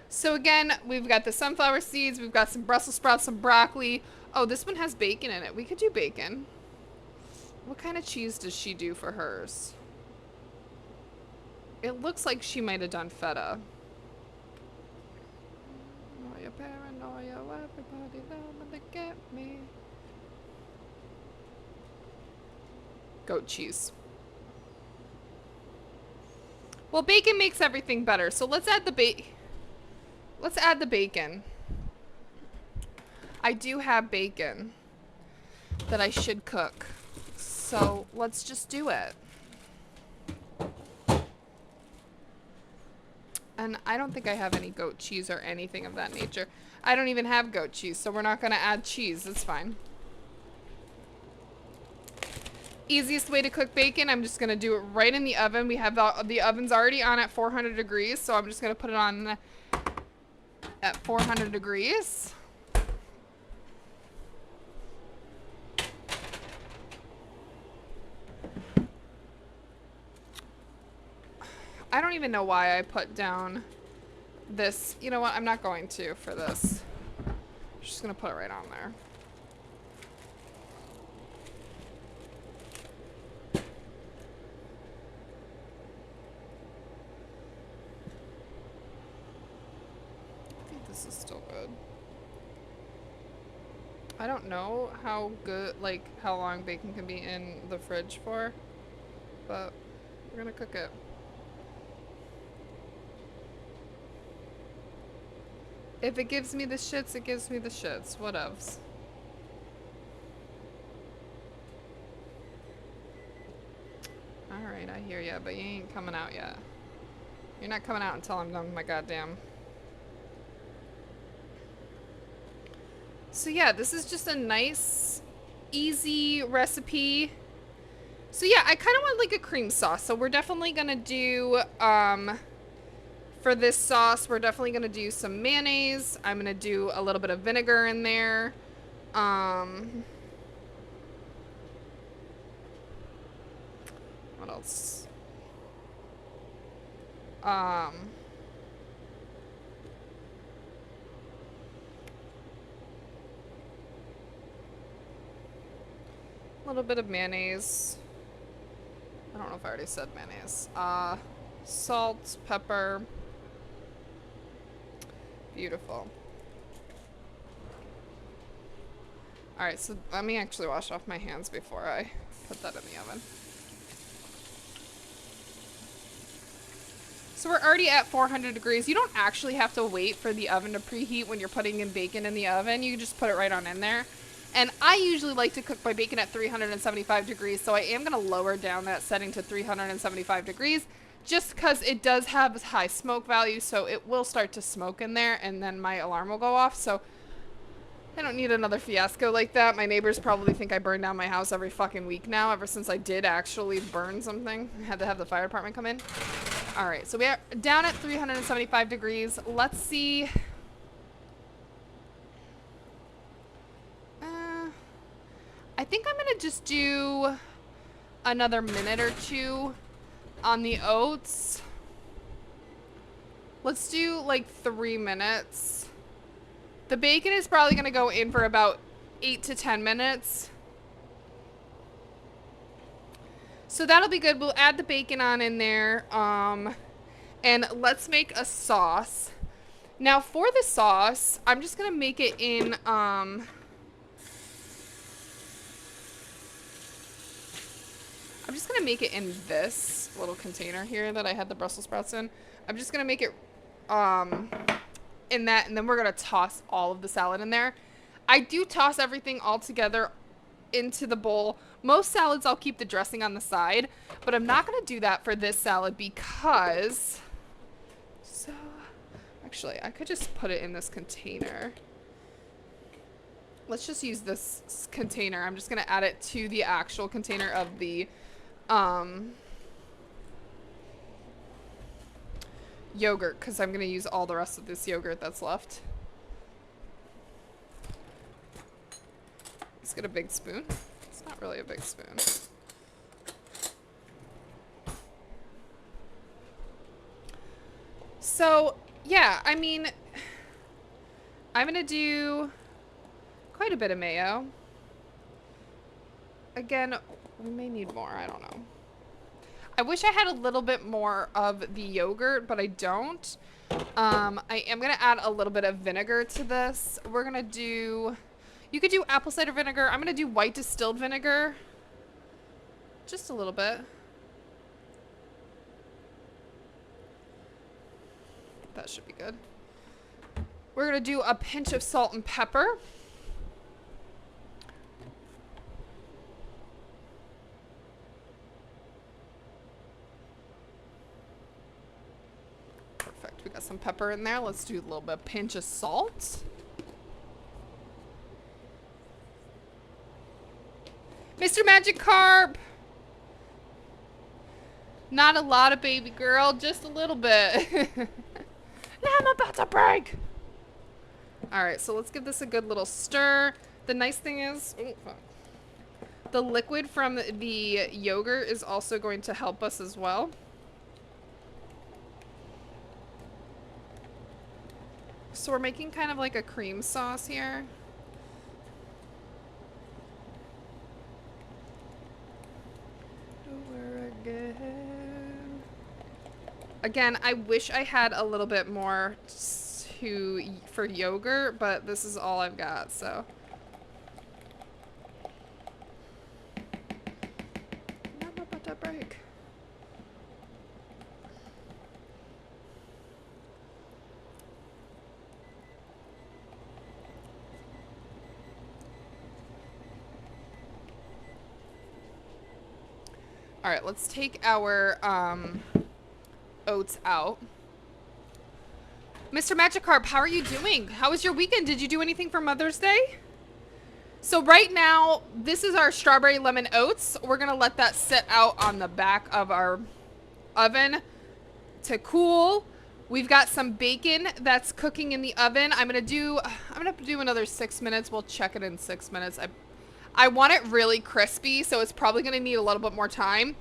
So again, we've got the sunflower seeds, we've got some Brussels sprouts, some broccoli. Oh, this one has bacon in it. We could do bacon. What kind of cheese does she do for hers? It looks like she might have done feta. Paranoia, paranoia, everybody know to get me. Goat cheese. Well, bacon makes everything better, so let's add the bacon. I do have bacon that I should cook, so let's just do it. And I don't think I have any goat cheese or anything of that nature. I don't even have goat cheese, so we're not going to add cheese. That's fine. Easiest way to cook bacon, I'm just going to do it right in the oven. We have the oven's already on at 400 degrees, so I'm just going to put it on at 400 degrees. I don't even know why I put down this. You know what? I'm not going to for this. I'm just going to put it right on there. This is still good. I don't know how good, like, how long bacon can be in the fridge for, but we're gonna cook it. If it gives me the shits, it gives me the shits. Whatevs. Alright, I hear ya, but you ain't coming out yet. You're not coming out until I'm done with my goddamn... So yeah, this is just a nice, easy recipe. So yeah, I kind of want like a cream sauce. So we're definitely going to do, for this sauce, we're definitely going to do some mayonnaise. I'm going to do a little bit of vinegar in there. What else? A little bit of mayonnaise. I don't know if I already said mayonnaise. Salt, pepper. Beautiful. Alright, so let me actually wash off my hands before I put that in the oven. So we're already at 400 degrees. You don't actually have to wait for the oven to preheat when you're putting in bacon in the oven. You can just put it right on in there. And I usually like to cook my bacon at 375 degrees, so I am going to lower down that setting to 375 degrees just because it does have a high smoke value, so it will start to smoke in there, and then my alarm will go off. So I don't need another fiasco like that. My neighbors probably think I burn down my house every fucking week now, ever since I did actually burn something. I had to have the fire department come in. All right, so we are down at 375 degrees. Let's see. I think I'm gonna just do another minute or two on the oats. Let's do like 3 minutes. The bacon is probably gonna go in for about 8 to 10 minutes. So that'll be good. We'll add the bacon on in there. And let's make a sauce. Now for the sauce, I'm just gonna make it in I'm just gonna make it in this little container here that I had the Brussels sprouts in. I'm just gonna make it in that, and then we're gonna toss all of the salad in there. I do toss everything all together into the bowl. Most salads I'll keep the dressing on the side, but I'm not gonna do that for this salad because, so actually I could just put it in this container. Let's just use this container. I'm just gonna add it to the actual container of the yogurt, because I'm gonna use all the rest of this yogurt that's left. Let's get a big spoon. It's not really a big spoon. So yeah, I mean, I'm gonna do quite a bit of mayo. Again, we may need more, I don't know. I wish I had a little bit more of the yogurt, but I don't. I am gonna add a little bit of vinegar to this. We're gonna do, you could do apple cider vinegar. I'm gonna do white distilled vinegar. Just a little bit. That should be good. We're gonna do a pinch of salt and pepper. Perfect, we got some pepper in there. Let's do a little bit of pinch of salt. Mr. Magic Carp! Not a lot of baby girl, just a little bit. Now I'm about to break! Alright, so let's give this a good little stir. The nice thing is, oh, fuck. The liquid from the yogurt is also going to help us as well. So we're making kind of like a cream sauce here. Over again. Again, I wish I had a little bit more for yogurt, but this is all I've got, so. I'm about to break. All right, let's take our oats out. Mr. Magikarp, how are you doing? How was your weekend? Did you do anything for Mother's Day? So right now, this is our strawberry lemon oats. We're gonna let that sit out on the back of our oven to cool. We've got some bacon that's cooking in the oven. I'm gonna do another 6 minutes. We'll check it in 6 minutes. I want it really crispy, so it's probably gonna need a little bit more time.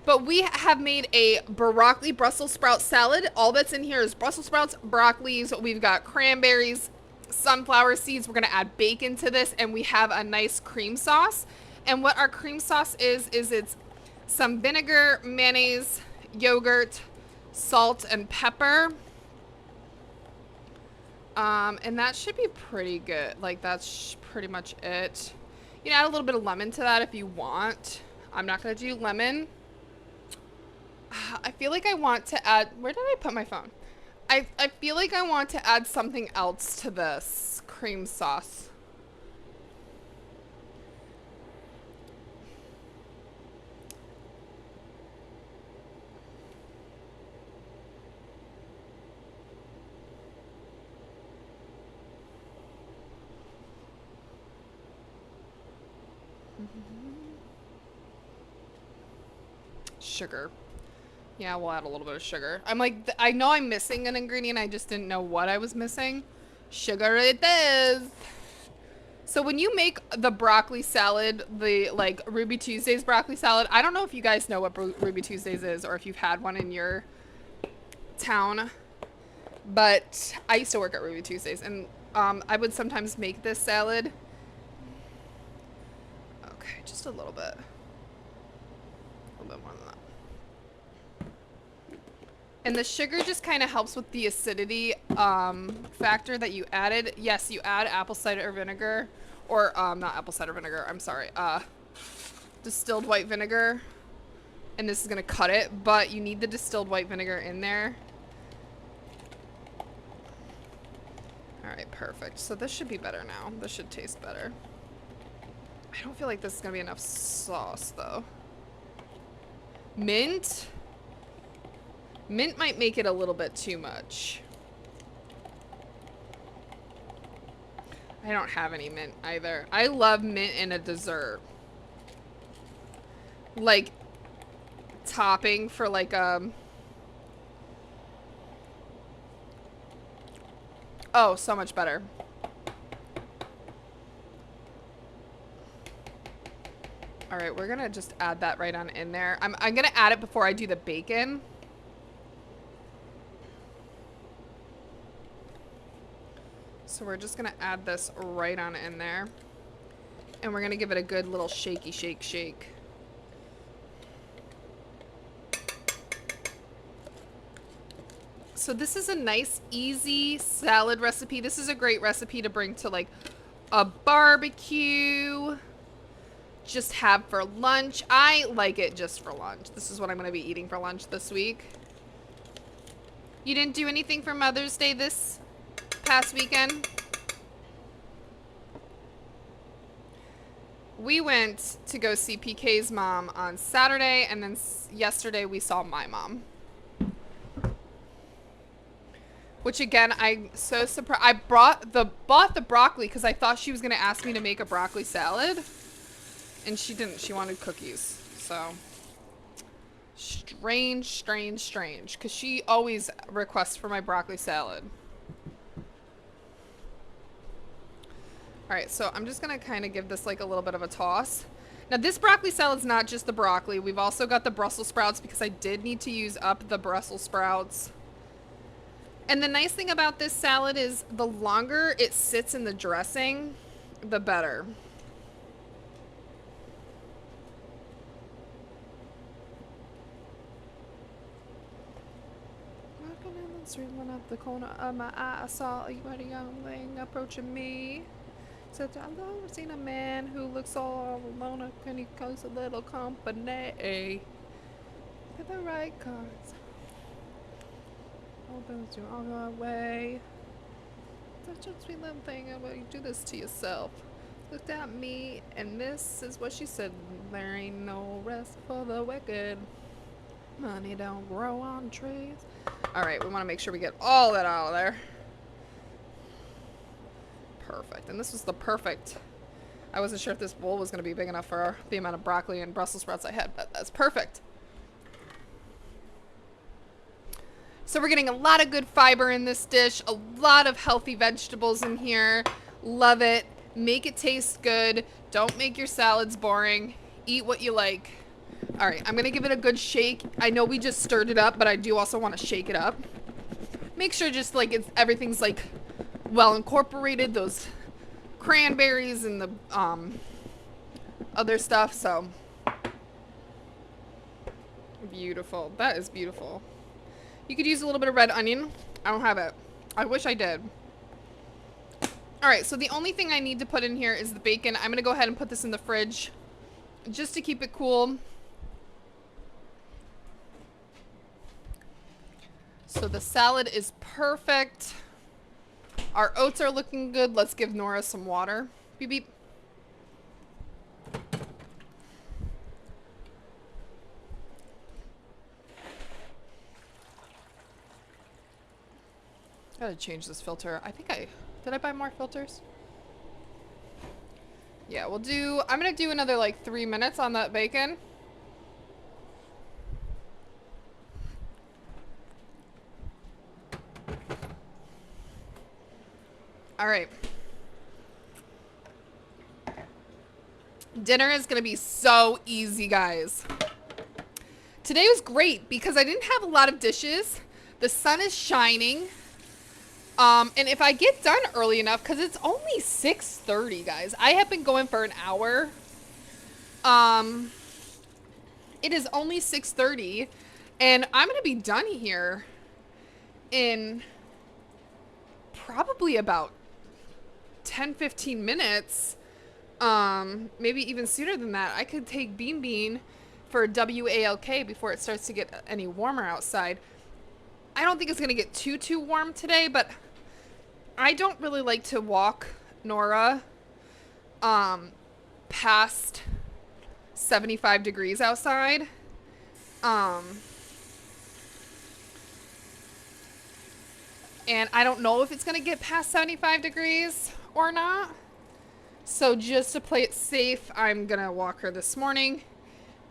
But we have made a broccoli Brussels sprout salad. All that's in here is Brussels sprouts, broccolis. We've got cranberries, sunflower seeds. We're gonna add bacon to this, and we have a nice cream sauce. And what our cream sauce is it's some vinegar, mayonnaise, yogurt, salt, and pepper. And that should be pretty good. Like, that's pretty much it. You can add a little bit of lemon to that if you want. I'm not gonna do lemon. I feel like I want to add, where did I put my phone? I feel like I want to add something else to this cream sauce. Sugar. Yeah, we'll add a little bit of sugar. I'm like, I know I'm missing an ingredient. I just didn't know what I was missing. Sugar it is. So when you make the broccoli salad, the like Ruby Tuesdays broccoli salad, I don't know if you guys know what Ruby Tuesdays is or if you've had one in your town, but I used to work at Ruby Tuesdays, and I would sometimes make this salad. Okay, just a little bit. A little bit more than that. And the sugar just kind of helps with the acidity factor that you added. Yes, you add apple cider vinegar, or not apple cider vinegar, I'm sorry, distilled white vinegar. And this is gonna cut it, but you need the distilled white vinegar in there. All right, perfect. So this should be better now. This should taste better. I don't feel like this is gonna be enough sauce though. Mint? Mint might make it a little bit too much. I don't have any mint either. I love mint in a dessert. Like topping for like oh, so much better. All right, we're gonna just add that right on in there. I'm gonna add it before I do the bacon. So we're just gonna add this right on in there. And we're gonna give it a good little shaky shake. So this is a nice, easy salad recipe. This is a great recipe to bring to like a barbecue. Just have for lunch. I like it just for lunch. This is what I'm gonna be eating for lunch this week. You didn't do anything for Mother's Day this past weekend? We went to go see PK's mom on Saturday, and then yesterday we saw my mom. Which again, I'm so surprised. I bought the broccoli because I thought she was gonna ask me to make a broccoli salad, and she didn't. She wanted cookies. So strange, because she always requests for my broccoli salad. All right, so I'm just gonna kind of give this like a little bit of a toss. Now this broccoli salad's not just the broccoli. We've also got the Brussels sprouts because I did need to use up the Brussels sprouts. And the nice thing about this salad is the longer it sits in the dressing, the better. Walking in the street, went up the corner of my eye, I saw a young thing approaching me. Said, I've never seen a man who looks all alone and he comes a little company. Get the right cards. Opens you on our way. Such a sweet little thing, and you do this to yourself. Looked at me, and this is what she said. There ain't no rest for the wicked. Money don't grow on trees. Alright, we want to make sure we get all that out of there. Perfect. And this was the perfect. I wasn't sure if this bowl was going to be big enough for the amount of broccoli and Brussels sprouts I had, but that's perfect. So we're getting a lot of good fiber in this dish, a lot of healthy vegetables in here. Love it. Make it taste good. Don't make your salads boring. Eat what you like. All right, I'm going to give it a good shake. I know we just stirred it up, but I do also want to shake it up. Make sure just like everything's like well incorporated, those cranberries and the other stuff. So beautiful. That is beautiful. You could use a little bit of red onion. I don't have it. I wish I did. All right, so the only thing I need to put in here is the bacon. I'm gonna go ahead and put this in the fridge just to keep it cool. So the salad is perfect. Our oats are looking good. Let's give Nora some water. Beep, beep. Gotta change this filter. I think did I buy more filters? Yeah, I'm gonna do another like 3 minutes on that bacon. All right. Dinner is going to be so easy, guys. Today was great because I didn't have a lot of dishes. The sun is shining. And if I get done early enough, because it's only 6:30, guys. I have been going for an hour. It is only 6:30, and I'm going to be done here in probably about 10-15 minutes. Maybe even sooner than that. I could take Bean Bean for WALK before it starts to get any warmer outside. I don't think it's going to get too warm today, but I don't really like to walk Nora past 75 degrees outside. And I don't know if it's going to get past 75 degrees or not. So just to play it safe, I'm going to walk her this morning.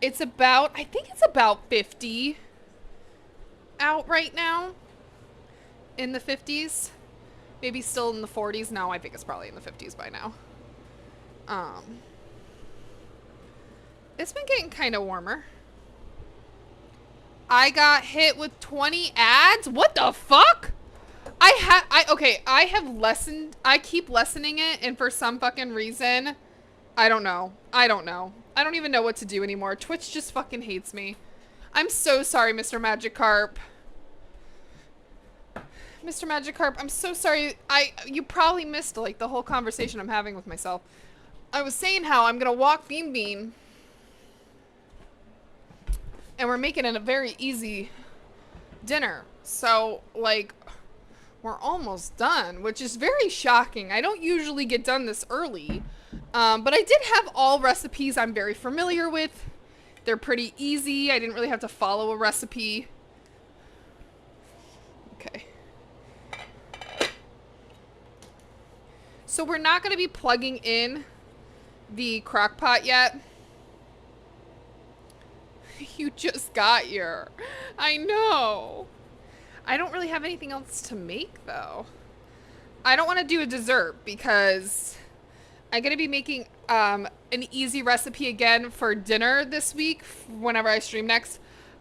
It's about, I think it's about 50 out right now. In the 50s. Maybe still in the 40s. No, I think it's probably in the 50s by now. It's been getting kind of warmer. I got hit with 20 ads? What the fuck? I keep lessening it, and for some fucking reason, I don't know. I don't even know what to do anymore. Twitch just fucking hates me. I'm so sorry, Mr. Magikarp. Mr. Magikarp, I'm so sorry. You probably missed like the whole conversation I'm having with myself. I was saying how I'm gonna walk Bean Bean, and we're making it a very easy dinner. So like, we're almost done, which is very shocking. I don't usually get done this early, but I did have all recipes I'm very familiar with. They're pretty easy. I didn't really have to follow a recipe. Okay. So we're not going to be plugging in the crock pot yet. You just got here. I know. I don't really have anything else to make, though. I don't want to do a dessert because I'm going to be making an easy recipe again for dinner this week whenever I stream next.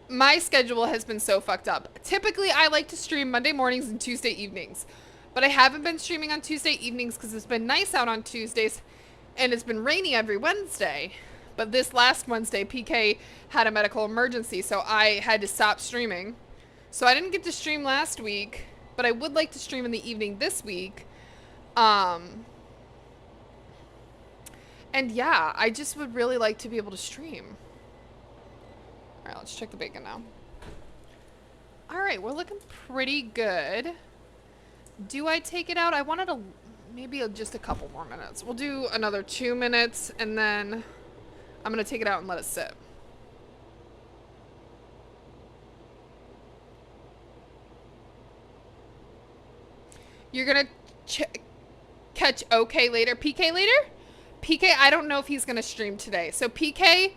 My schedule has been so fucked up. Typically, I like to stream Monday mornings and Tuesday evenings. But I haven't been streaming on Tuesday evenings because it's been nice out on Tuesdays and it's been rainy every Wednesday. But this last Wednesday, PK had a medical emergency, so I had to stop streaming. So I didn't get to stream last week, but I would like to stream in the evening this week. And yeah, I just would really like to be able to stream. All right, let's check the bacon now. All right, we're looking pretty good. Do I take it out? I wanted to maybe just a couple more minutes. We'll do another 2 minutes, and then I'm going to take it out and let it sit. You're going to catch OK later? PK later? PK, I don't know if he's going to stream today. So PK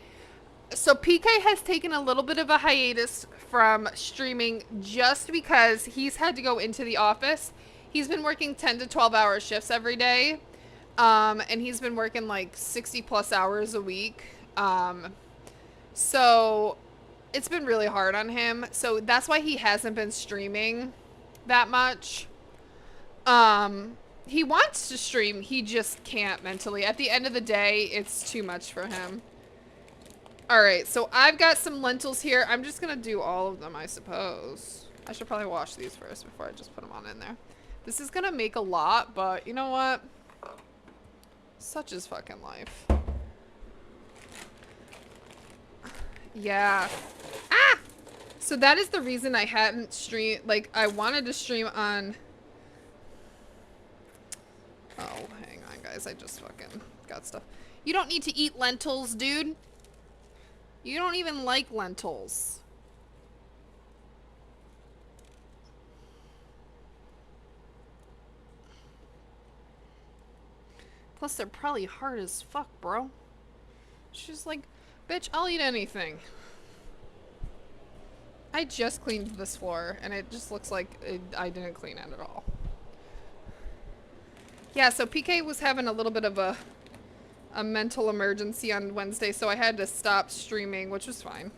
has taken a little bit of a hiatus from streaming just because he's had to go into the office. He's been working 10 to 12 hour shifts every day. And he's been working like 60 plus hours a week. So it's been really hard on him. So that's why he hasn't been streaming that much. He wants to stream. He just can't mentally. At the end of the day, it's too much for him. All right. So I've got some lentils here. I'm just going to do all of them, I suppose. I should probably wash these first before I just put them on in there. This is going to make a lot, but you know what? Such is fucking life. Yeah. Ah! So that is the reason I hadn't streamed. Like, I wanted to stream on... Oh, hang on, guys. I just fucking got stuff. You don't need to eat lentils, dude. You don't even like lentils. Plus, they're probably hard as fuck, bro. She's like, bitch, I'll eat anything. I just cleaned this floor, and it just looks like I didn't clean it at all. Yeah, so PK was having a little bit of a mental emergency on Wednesday, so I had to stop streaming, which was fine.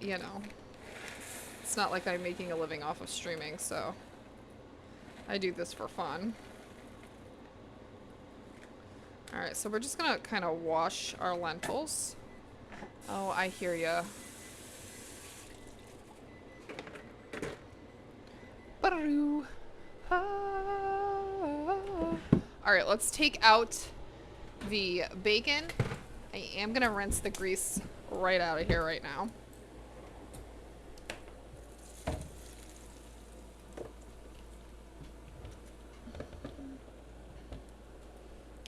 You know, it's not like I'm making a living off of streaming, so I do this for fun. Alright, so we're just gonna kind of wash our lentils. Oh, I hear ya. Alright, let's take out the bacon. I am gonna rinse the grease right out of here right now.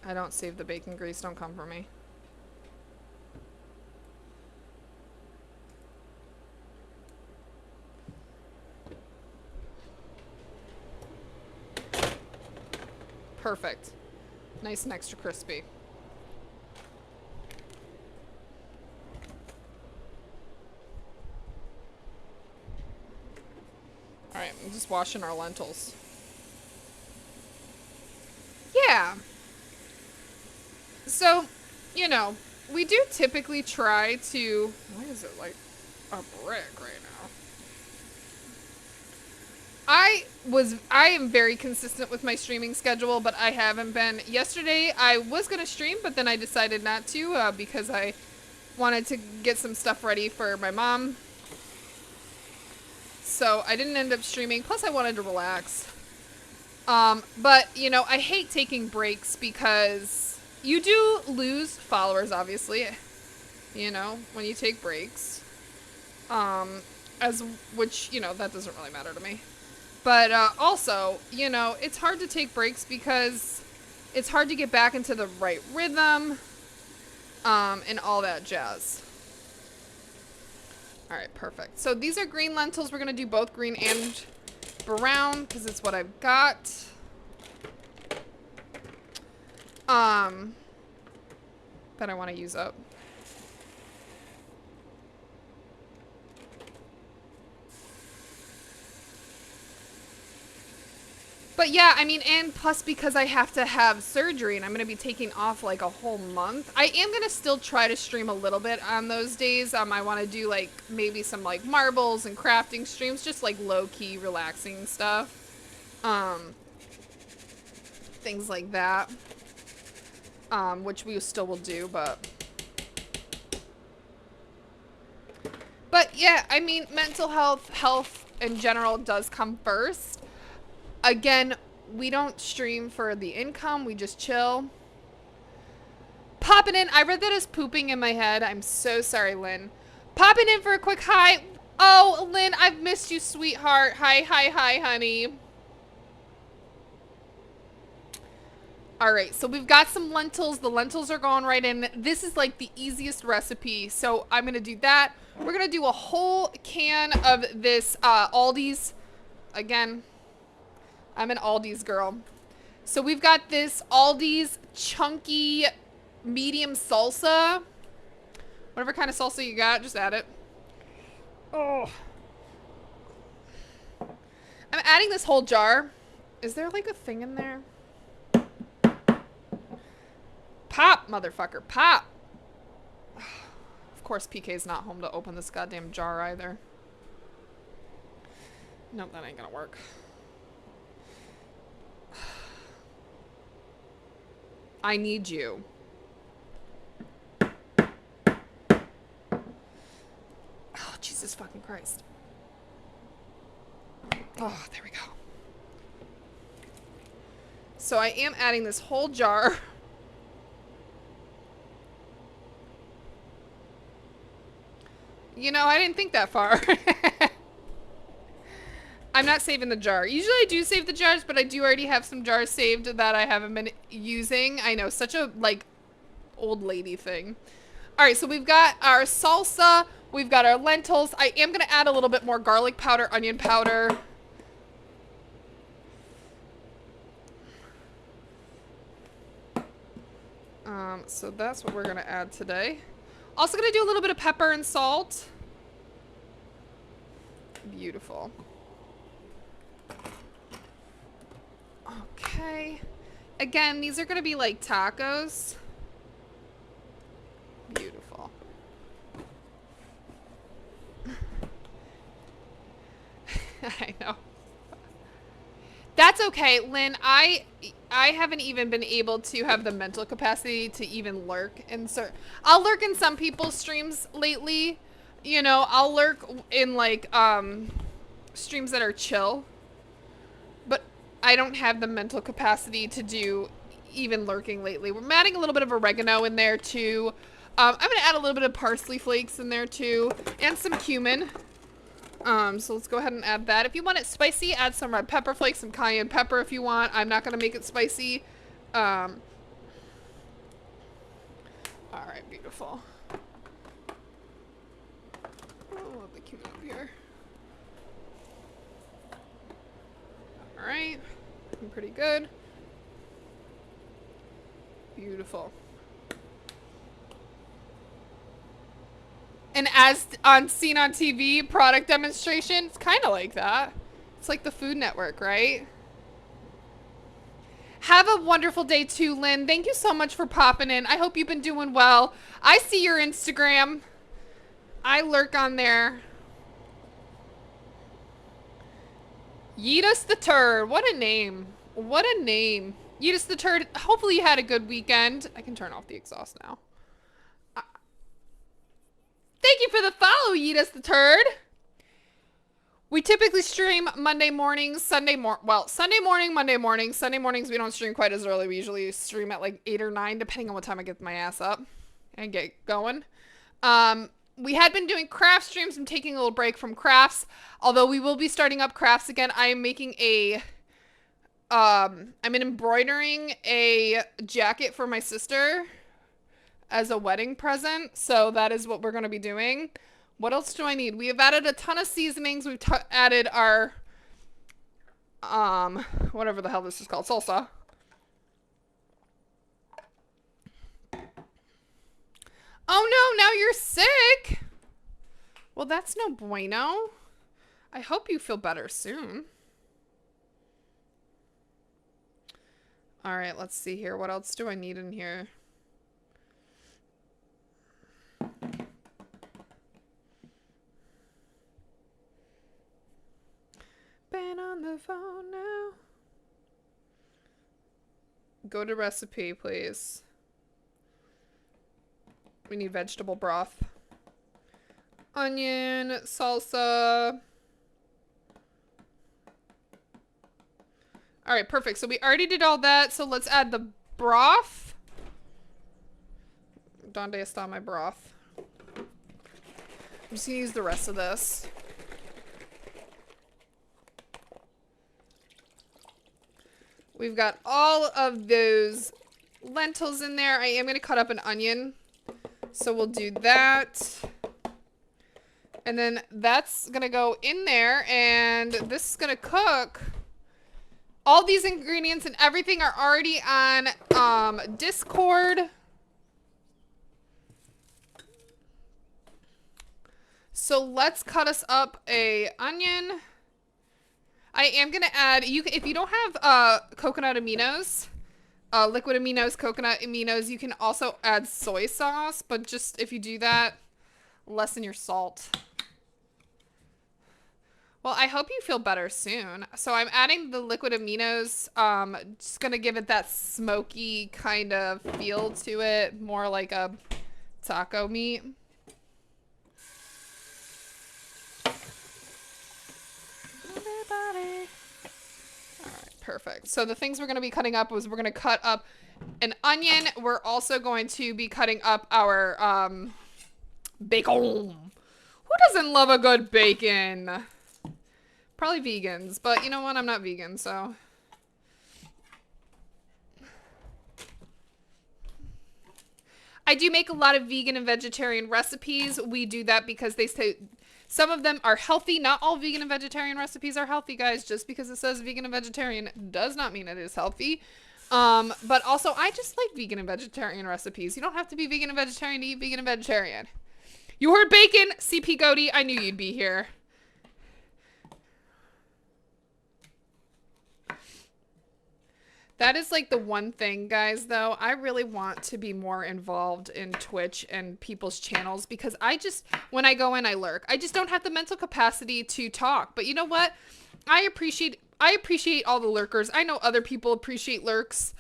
I don't save the bacon grease, don't come for me. Perfect. Nice and extra crispy. Alright, I'm just washing our lentils. Yeah. So, you know, we do typically try to... Why is it like a brick right now? I am very consistent with my streaming schedule, but I haven't been. Yesterday, I was going to stream, but then I decided not to because I wanted to get some stuff ready for my mom. So I didn't end up streaming. Plus, I wanted to relax. But, you know, I hate taking breaks because you do lose followers, obviously, you know, when you take breaks. Which, you know, that doesn't really matter to me. But also, you know, it's hard to take breaks because it's hard to get back into the right rhythm and all that jazz. All right, perfect. So these are green lentils. We're going to do both green and brown because it's what I've got. That I want to use up. But yeah, I mean, and plus because I have to have surgery and I'm going to be taking off like a whole month. I am going to still try to stream a little bit on those days. I want to do like maybe some like marbles and crafting streams, just like low-key relaxing stuff. Things like that. Which we still will do, but yeah, I mean, mental health in general does come first. Again, we don't stream for the income. We just chill. Popping in. I read that as pooping in my head. I'm so sorry, Lynn. Popping in for a quick hi. Oh, Lynn, I've missed you, sweetheart. Hi, honey. All right, so we've got some lentils. The lentils are going right in. This is like the easiest recipe, so I'm going to do that. We're going to do a whole can of this Aldi's. Again, I'm an Aldi's girl. So we've got this Aldi's chunky medium salsa. Whatever kind of salsa you got, just add it. Oh. I'm adding this whole jar. Is there like a thing in there? Pop, motherfucker, pop. Of course, PK's not home to open this goddamn jar either. Nope, that ain't gonna work. I need you. Oh, Jesus fucking Christ. Oh, there we go. So I am adding this whole jar. You know, I didn't think that far. I'm not saving the jar. Usually I do save the jars, but I do already have some jars saved that I haven't been using. I know, such a, like, old lady thing. All right, so we've got our salsa. We've got our lentils. I am going to add a little bit more garlic powder, onion powder. So that's what we're going to add today. Also going to do a little bit of pepper and salt. Beautiful. Okay. Again, these are going to be like tacos. Beautiful. I know. That's okay, Lynn. I haven't even been able to have the mental capacity to even lurk in I'll lurk in some people's streams lately. You know, I'll lurk in like streams that are chill. But I don't have the mental capacity to do even lurking lately. We're adding a little bit of oregano in there too. I'm gonna add a little bit of parsley flakes in there too, and some cumin. So let's go ahead and add that. If you want it spicy, add some red pepper flakes, some cayenne pepper if you want. I'm not gonna make it spicy. All right, beautiful. Oh, the cumin up here. All right, looking pretty good. Beautiful. And as seen on TV, product demonstration, it's kind of like that. It's like the Food Network, right? Have a wonderful day too, Lynn. Thank you so much for popping in. I hope you've been doing well. I see your Instagram. I lurk on there. Yeetus the Turd. What a name. What a name. Yeetus the Turd. Hopefully you had a good weekend. I can turn off the exhaust now. Thank you for the follow, Yeetus the Turd. We typically stream Monday mornings, Sunday morning, Monday morning. Sunday mornings we don't stream quite as early. We usually stream at like 8 or 9, depending on what time I get my ass up and get going. We had been doing craft streams. I'm taking a little break from crafts, although we will be starting up crafts again. I am making I'm embroidering a jacket for my sister as a wedding present. So that is what we're going to be doing. What else do I need? We have added a ton of seasonings. We've added our, whatever the hell this is called, salsa. Oh no, now you're sick. Well, that's no bueno. I hope you feel better soon. All right, let's see here. What else do I need in here? Been on the phone now. Go to recipe, please. We need vegetable broth. Onion, salsa. All right, perfect. So we already did all that. So let's add the broth. Donde está my broth? I'm just gonna use the rest of this. We've got all of those lentils in there. I am going to cut up an onion. So we'll do that. And then that's going to go in there. And this is going to cook. All these ingredients and everything are already on Discord. So let's cut us up a onion. I am going to add, if you don't have coconut aminos, liquid aminos, coconut aminos, you can also add soy sauce, but just if you do that, lessen your salt. Well, I hope you feel better soon. So I'm adding the liquid aminos, just going to give it that smoky kind of feel to it, more like a taco meat. Alright, perfect. So the things we're going to be cutting up was we're going to cut up an onion. We're also going to be cutting up our bacon. Who doesn't love a good bacon? Probably vegans, but you know what? I'm not vegan, so. I do make a lot of vegan and vegetarian recipes. We do that because they say some of them are healthy. Not all vegan and vegetarian recipes are healthy, guys. Just because it says vegan and vegetarian does not mean it is healthy. But also, I just like vegan and vegetarian recipes. You don't have to be vegan and vegetarian to eat vegan and vegetarian. You heard bacon, CP Goaty. I knew you'd be here. That is like the one thing, guys, though. I really want to be more involved in Twitch and people's channels because when I go in, I lurk. I just don't have the mental capacity to talk. But you know what? I appreciate all the lurkers. I know other people appreciate lurks.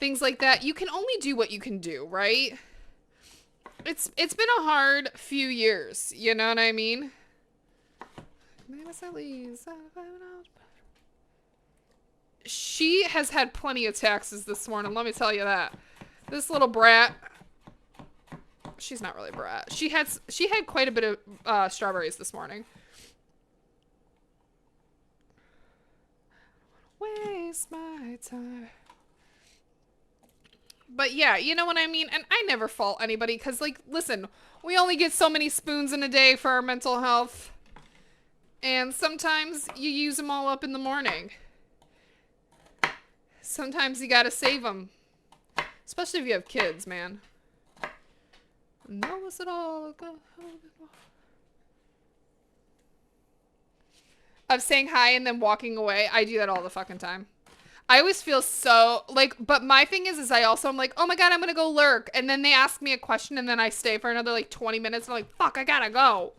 Things like that. You can only do what you can do, right? It's been a hard few years. You know what I mean? She has had plenty of taxes this morning, let me tell you that. This little brat. She's not really a brat. She had quite a bit of strawberries this morning. Waste my time. But yeah, you know what I mean? And I never fault anybody because, like, listen, we only get so many spoons in a day for our mental health. And sometimes you use them all up in the morning. Sometimes you gotta save them. Especially if you have kids, man. Know us at all. Of saying hi and then walking away. I do that all the fucking time. I always feel so, like, but my thing is I also am like, oh my god, I'm gonna go lurk. And then they ask me a question and then I stay for another, like, 20 minutes. And I'm like, fuck, I gotta go.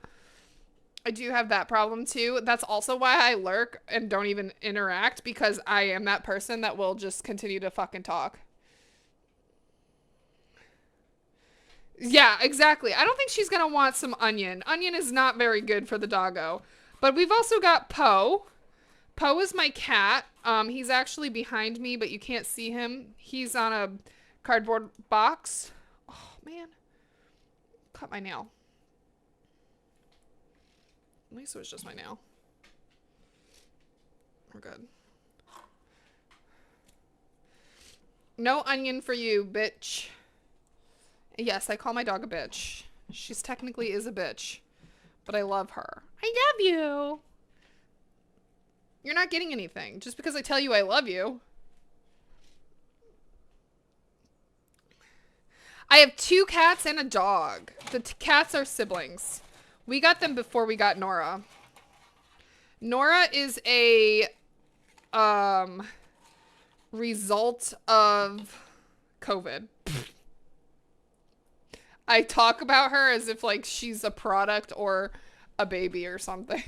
I do have that problem too. That's also why I lurk and don't even interact, because I am that person that will just continue to fucking talk. Yeah, exactly. I don't think she's gonna want some onion. Onion is not very good for the doggo. But we've also got Poe. Poe is my cat. He's actually behind me, but you can't see him. He's on a cardboard box. Oh, man. Cut my nail. At least it was just my nail. We're good. No onion for you, bitch. Yes, I call my dog a bitch. She's technically is a bitch. But I love her. I love you. You're not getting anything just because I tell you I love you. I have 2 cats and a dog. The cats are siblings. We got them before we got Nora. Nora is a result of COVID. I talk about her as if like she's a product or a baby or something.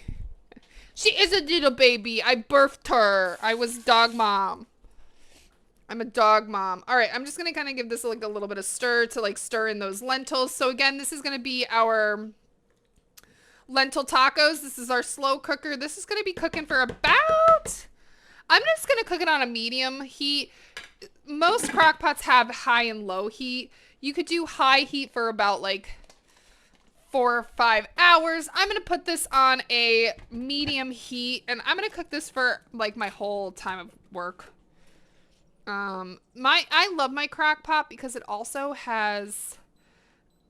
She is a little baby. I birthed her. I was dog mom. I'm a dog mom. All right, I'm just going to kind of give this like a little bit of stir to like stir in those lentils. So again, this is going to be our lentil tacos. This is our slow cooker. This is going to be cooking for about, I'm just going to cook it on a medium heat. Most crock pots have high and low heat. You could do high heat for about like 4 or 5 hours. I'm going to put this on a medium heat and I'm going to cook this for like my whole time of work. I love my crock pot because it also has,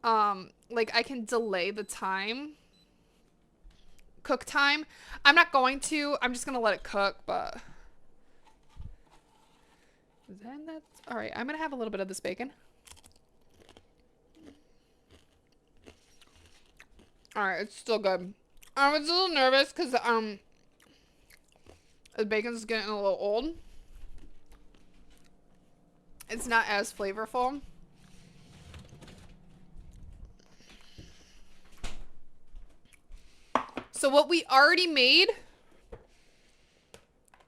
like I can delay the cook time. I'm not going to, I'm just going to let it cook, but then that's, all right. I'm going to have a little bit of this bacon. All right. It's still good. I was a little nervous because, the bacon's getting a little old. It's not as flavorful. So what we already made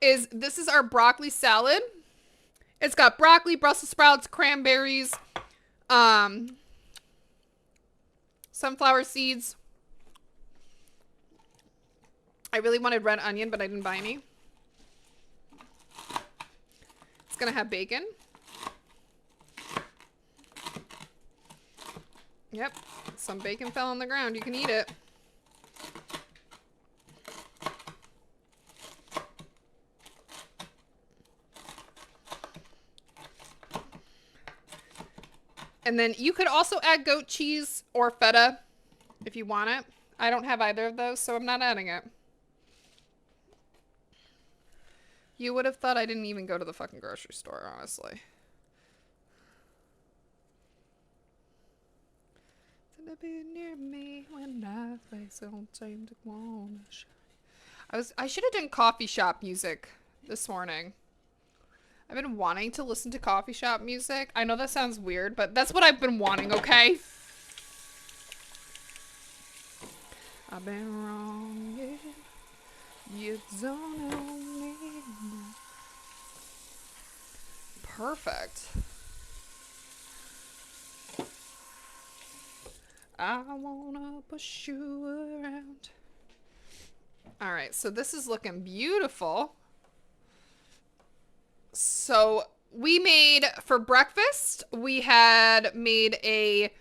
is, this is our broccoli salad. It's got broccoli, Brussels sprouts, cranberries, sunflower seeds. I really wanted red onion, but I didn't buy any. It's gonna have bacon. Yep, some bacon fell on the ground. You can eat it. And then you could also add goat cheese or feta if you want it. I don't have either of those, so I'm not adding it. You would have thought I didn't even go to the fucking grocery store, honestly. Be near me when I face don't seem to wanna shine. I should have done coffee shop music this morning. I've been wanting to listen to coffee shop music. I know that sounds weird, but that's what I've been wanting, okay? I've been wrong, yeah. You don't know me. Perfect. I wanna push you around. All right, so this is looking beautiful. So we made, for breakfast, we had made a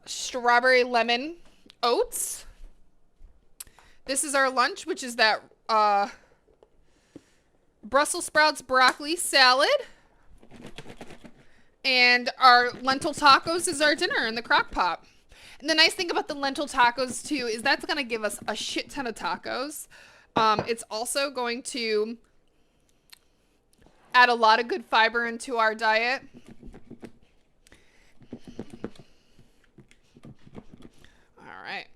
strawberry lemon oats. This is our lunch, which is that Brussels sprouts broccoli salad. And our lentil tacos is our dinner in the crock pot. And the nice thing about the lentil tacos too is that's going to give us a shit ton of tacos. It's also going to add a lot of good fiber into our diet. All right.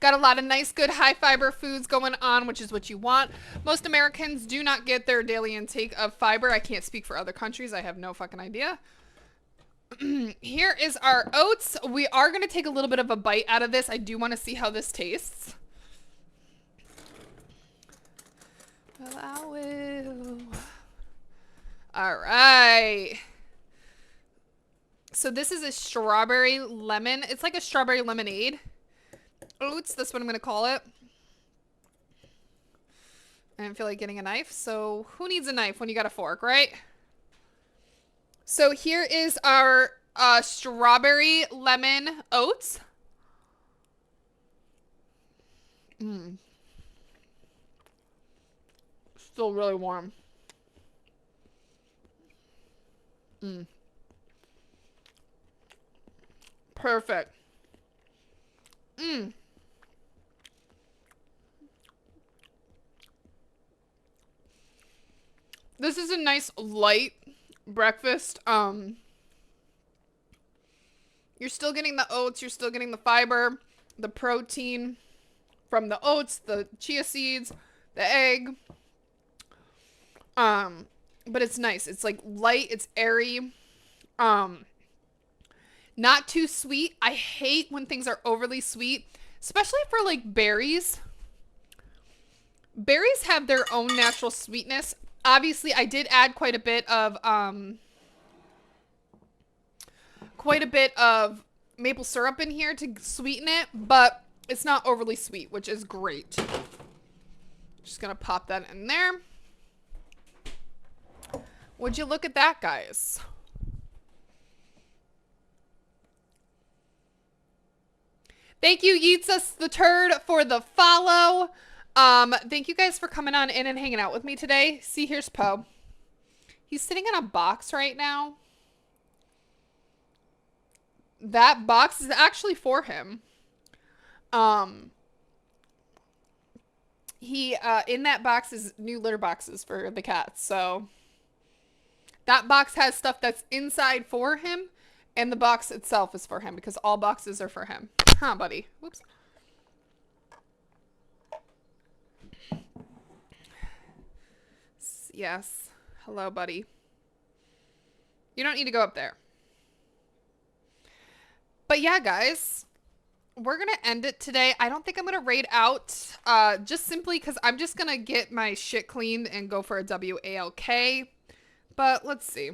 Got a lot of nice, good, high fiber foods going on, which is what you want. Most Americans do not get their daily intake of fiber. I can't speak for other countries. I have no fucking idea. Here is our oats. We are going to take a little bit of a bite out of this. I do want to see how this tastes. Well, I will. All right. So this is a strawberry lemon. It's like a strawberry lemonade. Oats, that's what I'm going to call it. I didn't feel like getting a knife, so who needs a knife when you got a fork, right? So here is our strawberry lemon oats. Still really warm. Perfect. This is a nice light breakfast. You're still getting the oats, you're still getting the fiber, the protein from the oats, the chia seeds, the egg. But it's nice. It's like light, it's airy. Not too sweet. I hate when things are overly sweet, especially for like berries. Berries have their own natural sweetness. Obviously, I did add quite a bit of maple syrup in here to sweeten it, but it's not overly sweet, which is great. Just gonna pop that in there. Would you look at that, guys? Thank you, Yeetsus the Turd, for the follow. Thank you guys for coming on in and hanging out with me today. See, here's Poe. He's sitting in a box right now. That box is actually for him. In that box is new litter boxes for the cats. So that box has stuff that's inside for him, and the box itself is for him because all boxes are for him. Huh, buddy? Whoops. Yes. Hello, buddy. You don't need to go up there. But yeah, guys, we're going to end it today. I don't think I'm going to raid out just simply because I'm just going to get my shit cleaned and go for a WALK. But let's see.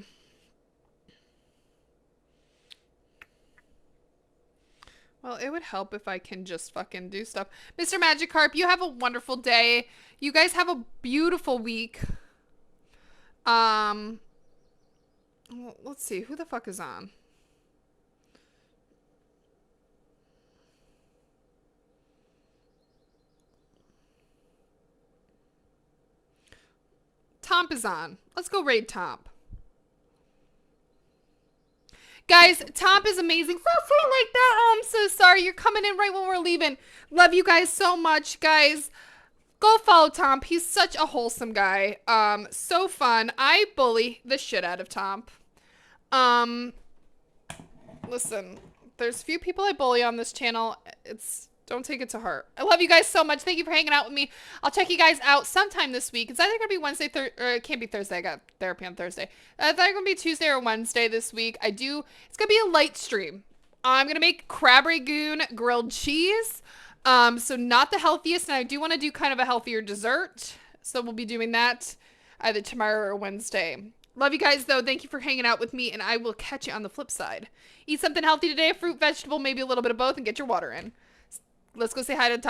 Well, it would help if I can just fucking do stuff. Mr. Magikarp, you have a wonderful day. You guys have a beautiful week. Well, let's see. Who the fuck is on? Tomp is on. Let's go raid Tomp. Guys, Tomp is amazing. So sweet like that. Oh, I'm so sorry. You're coming in right when we're leaving. Love you guys so much, guys. Go follow Tomp. He's such a wholesome guy. So fun. I bully the shit out of Tomp. Listen, there's few people I bully on this channel. It's Don't take it to heart. I love you guys so much. Thank you for hanging out with me. I'll check you guys out sometime this week. It's either going to be Wednesday, or it can't be Thursday. I got therapy on Thursday. It's either going to be Tuesday or Wednesday this week. It's going to be a light stream. I'm going to make crab rangoon grilled cheese. So not the healthiest, and I do want to do kind of a healthier dessert. So we'll be doing that either tomorrow or Wednesday. Love you guys, though. Thank you for hanging out with me, and I will catch you on the flip side. Eat something healthy today, fruit, vegetable, maybe a little bit of both, and get your water in. Let's go say hi to Tom.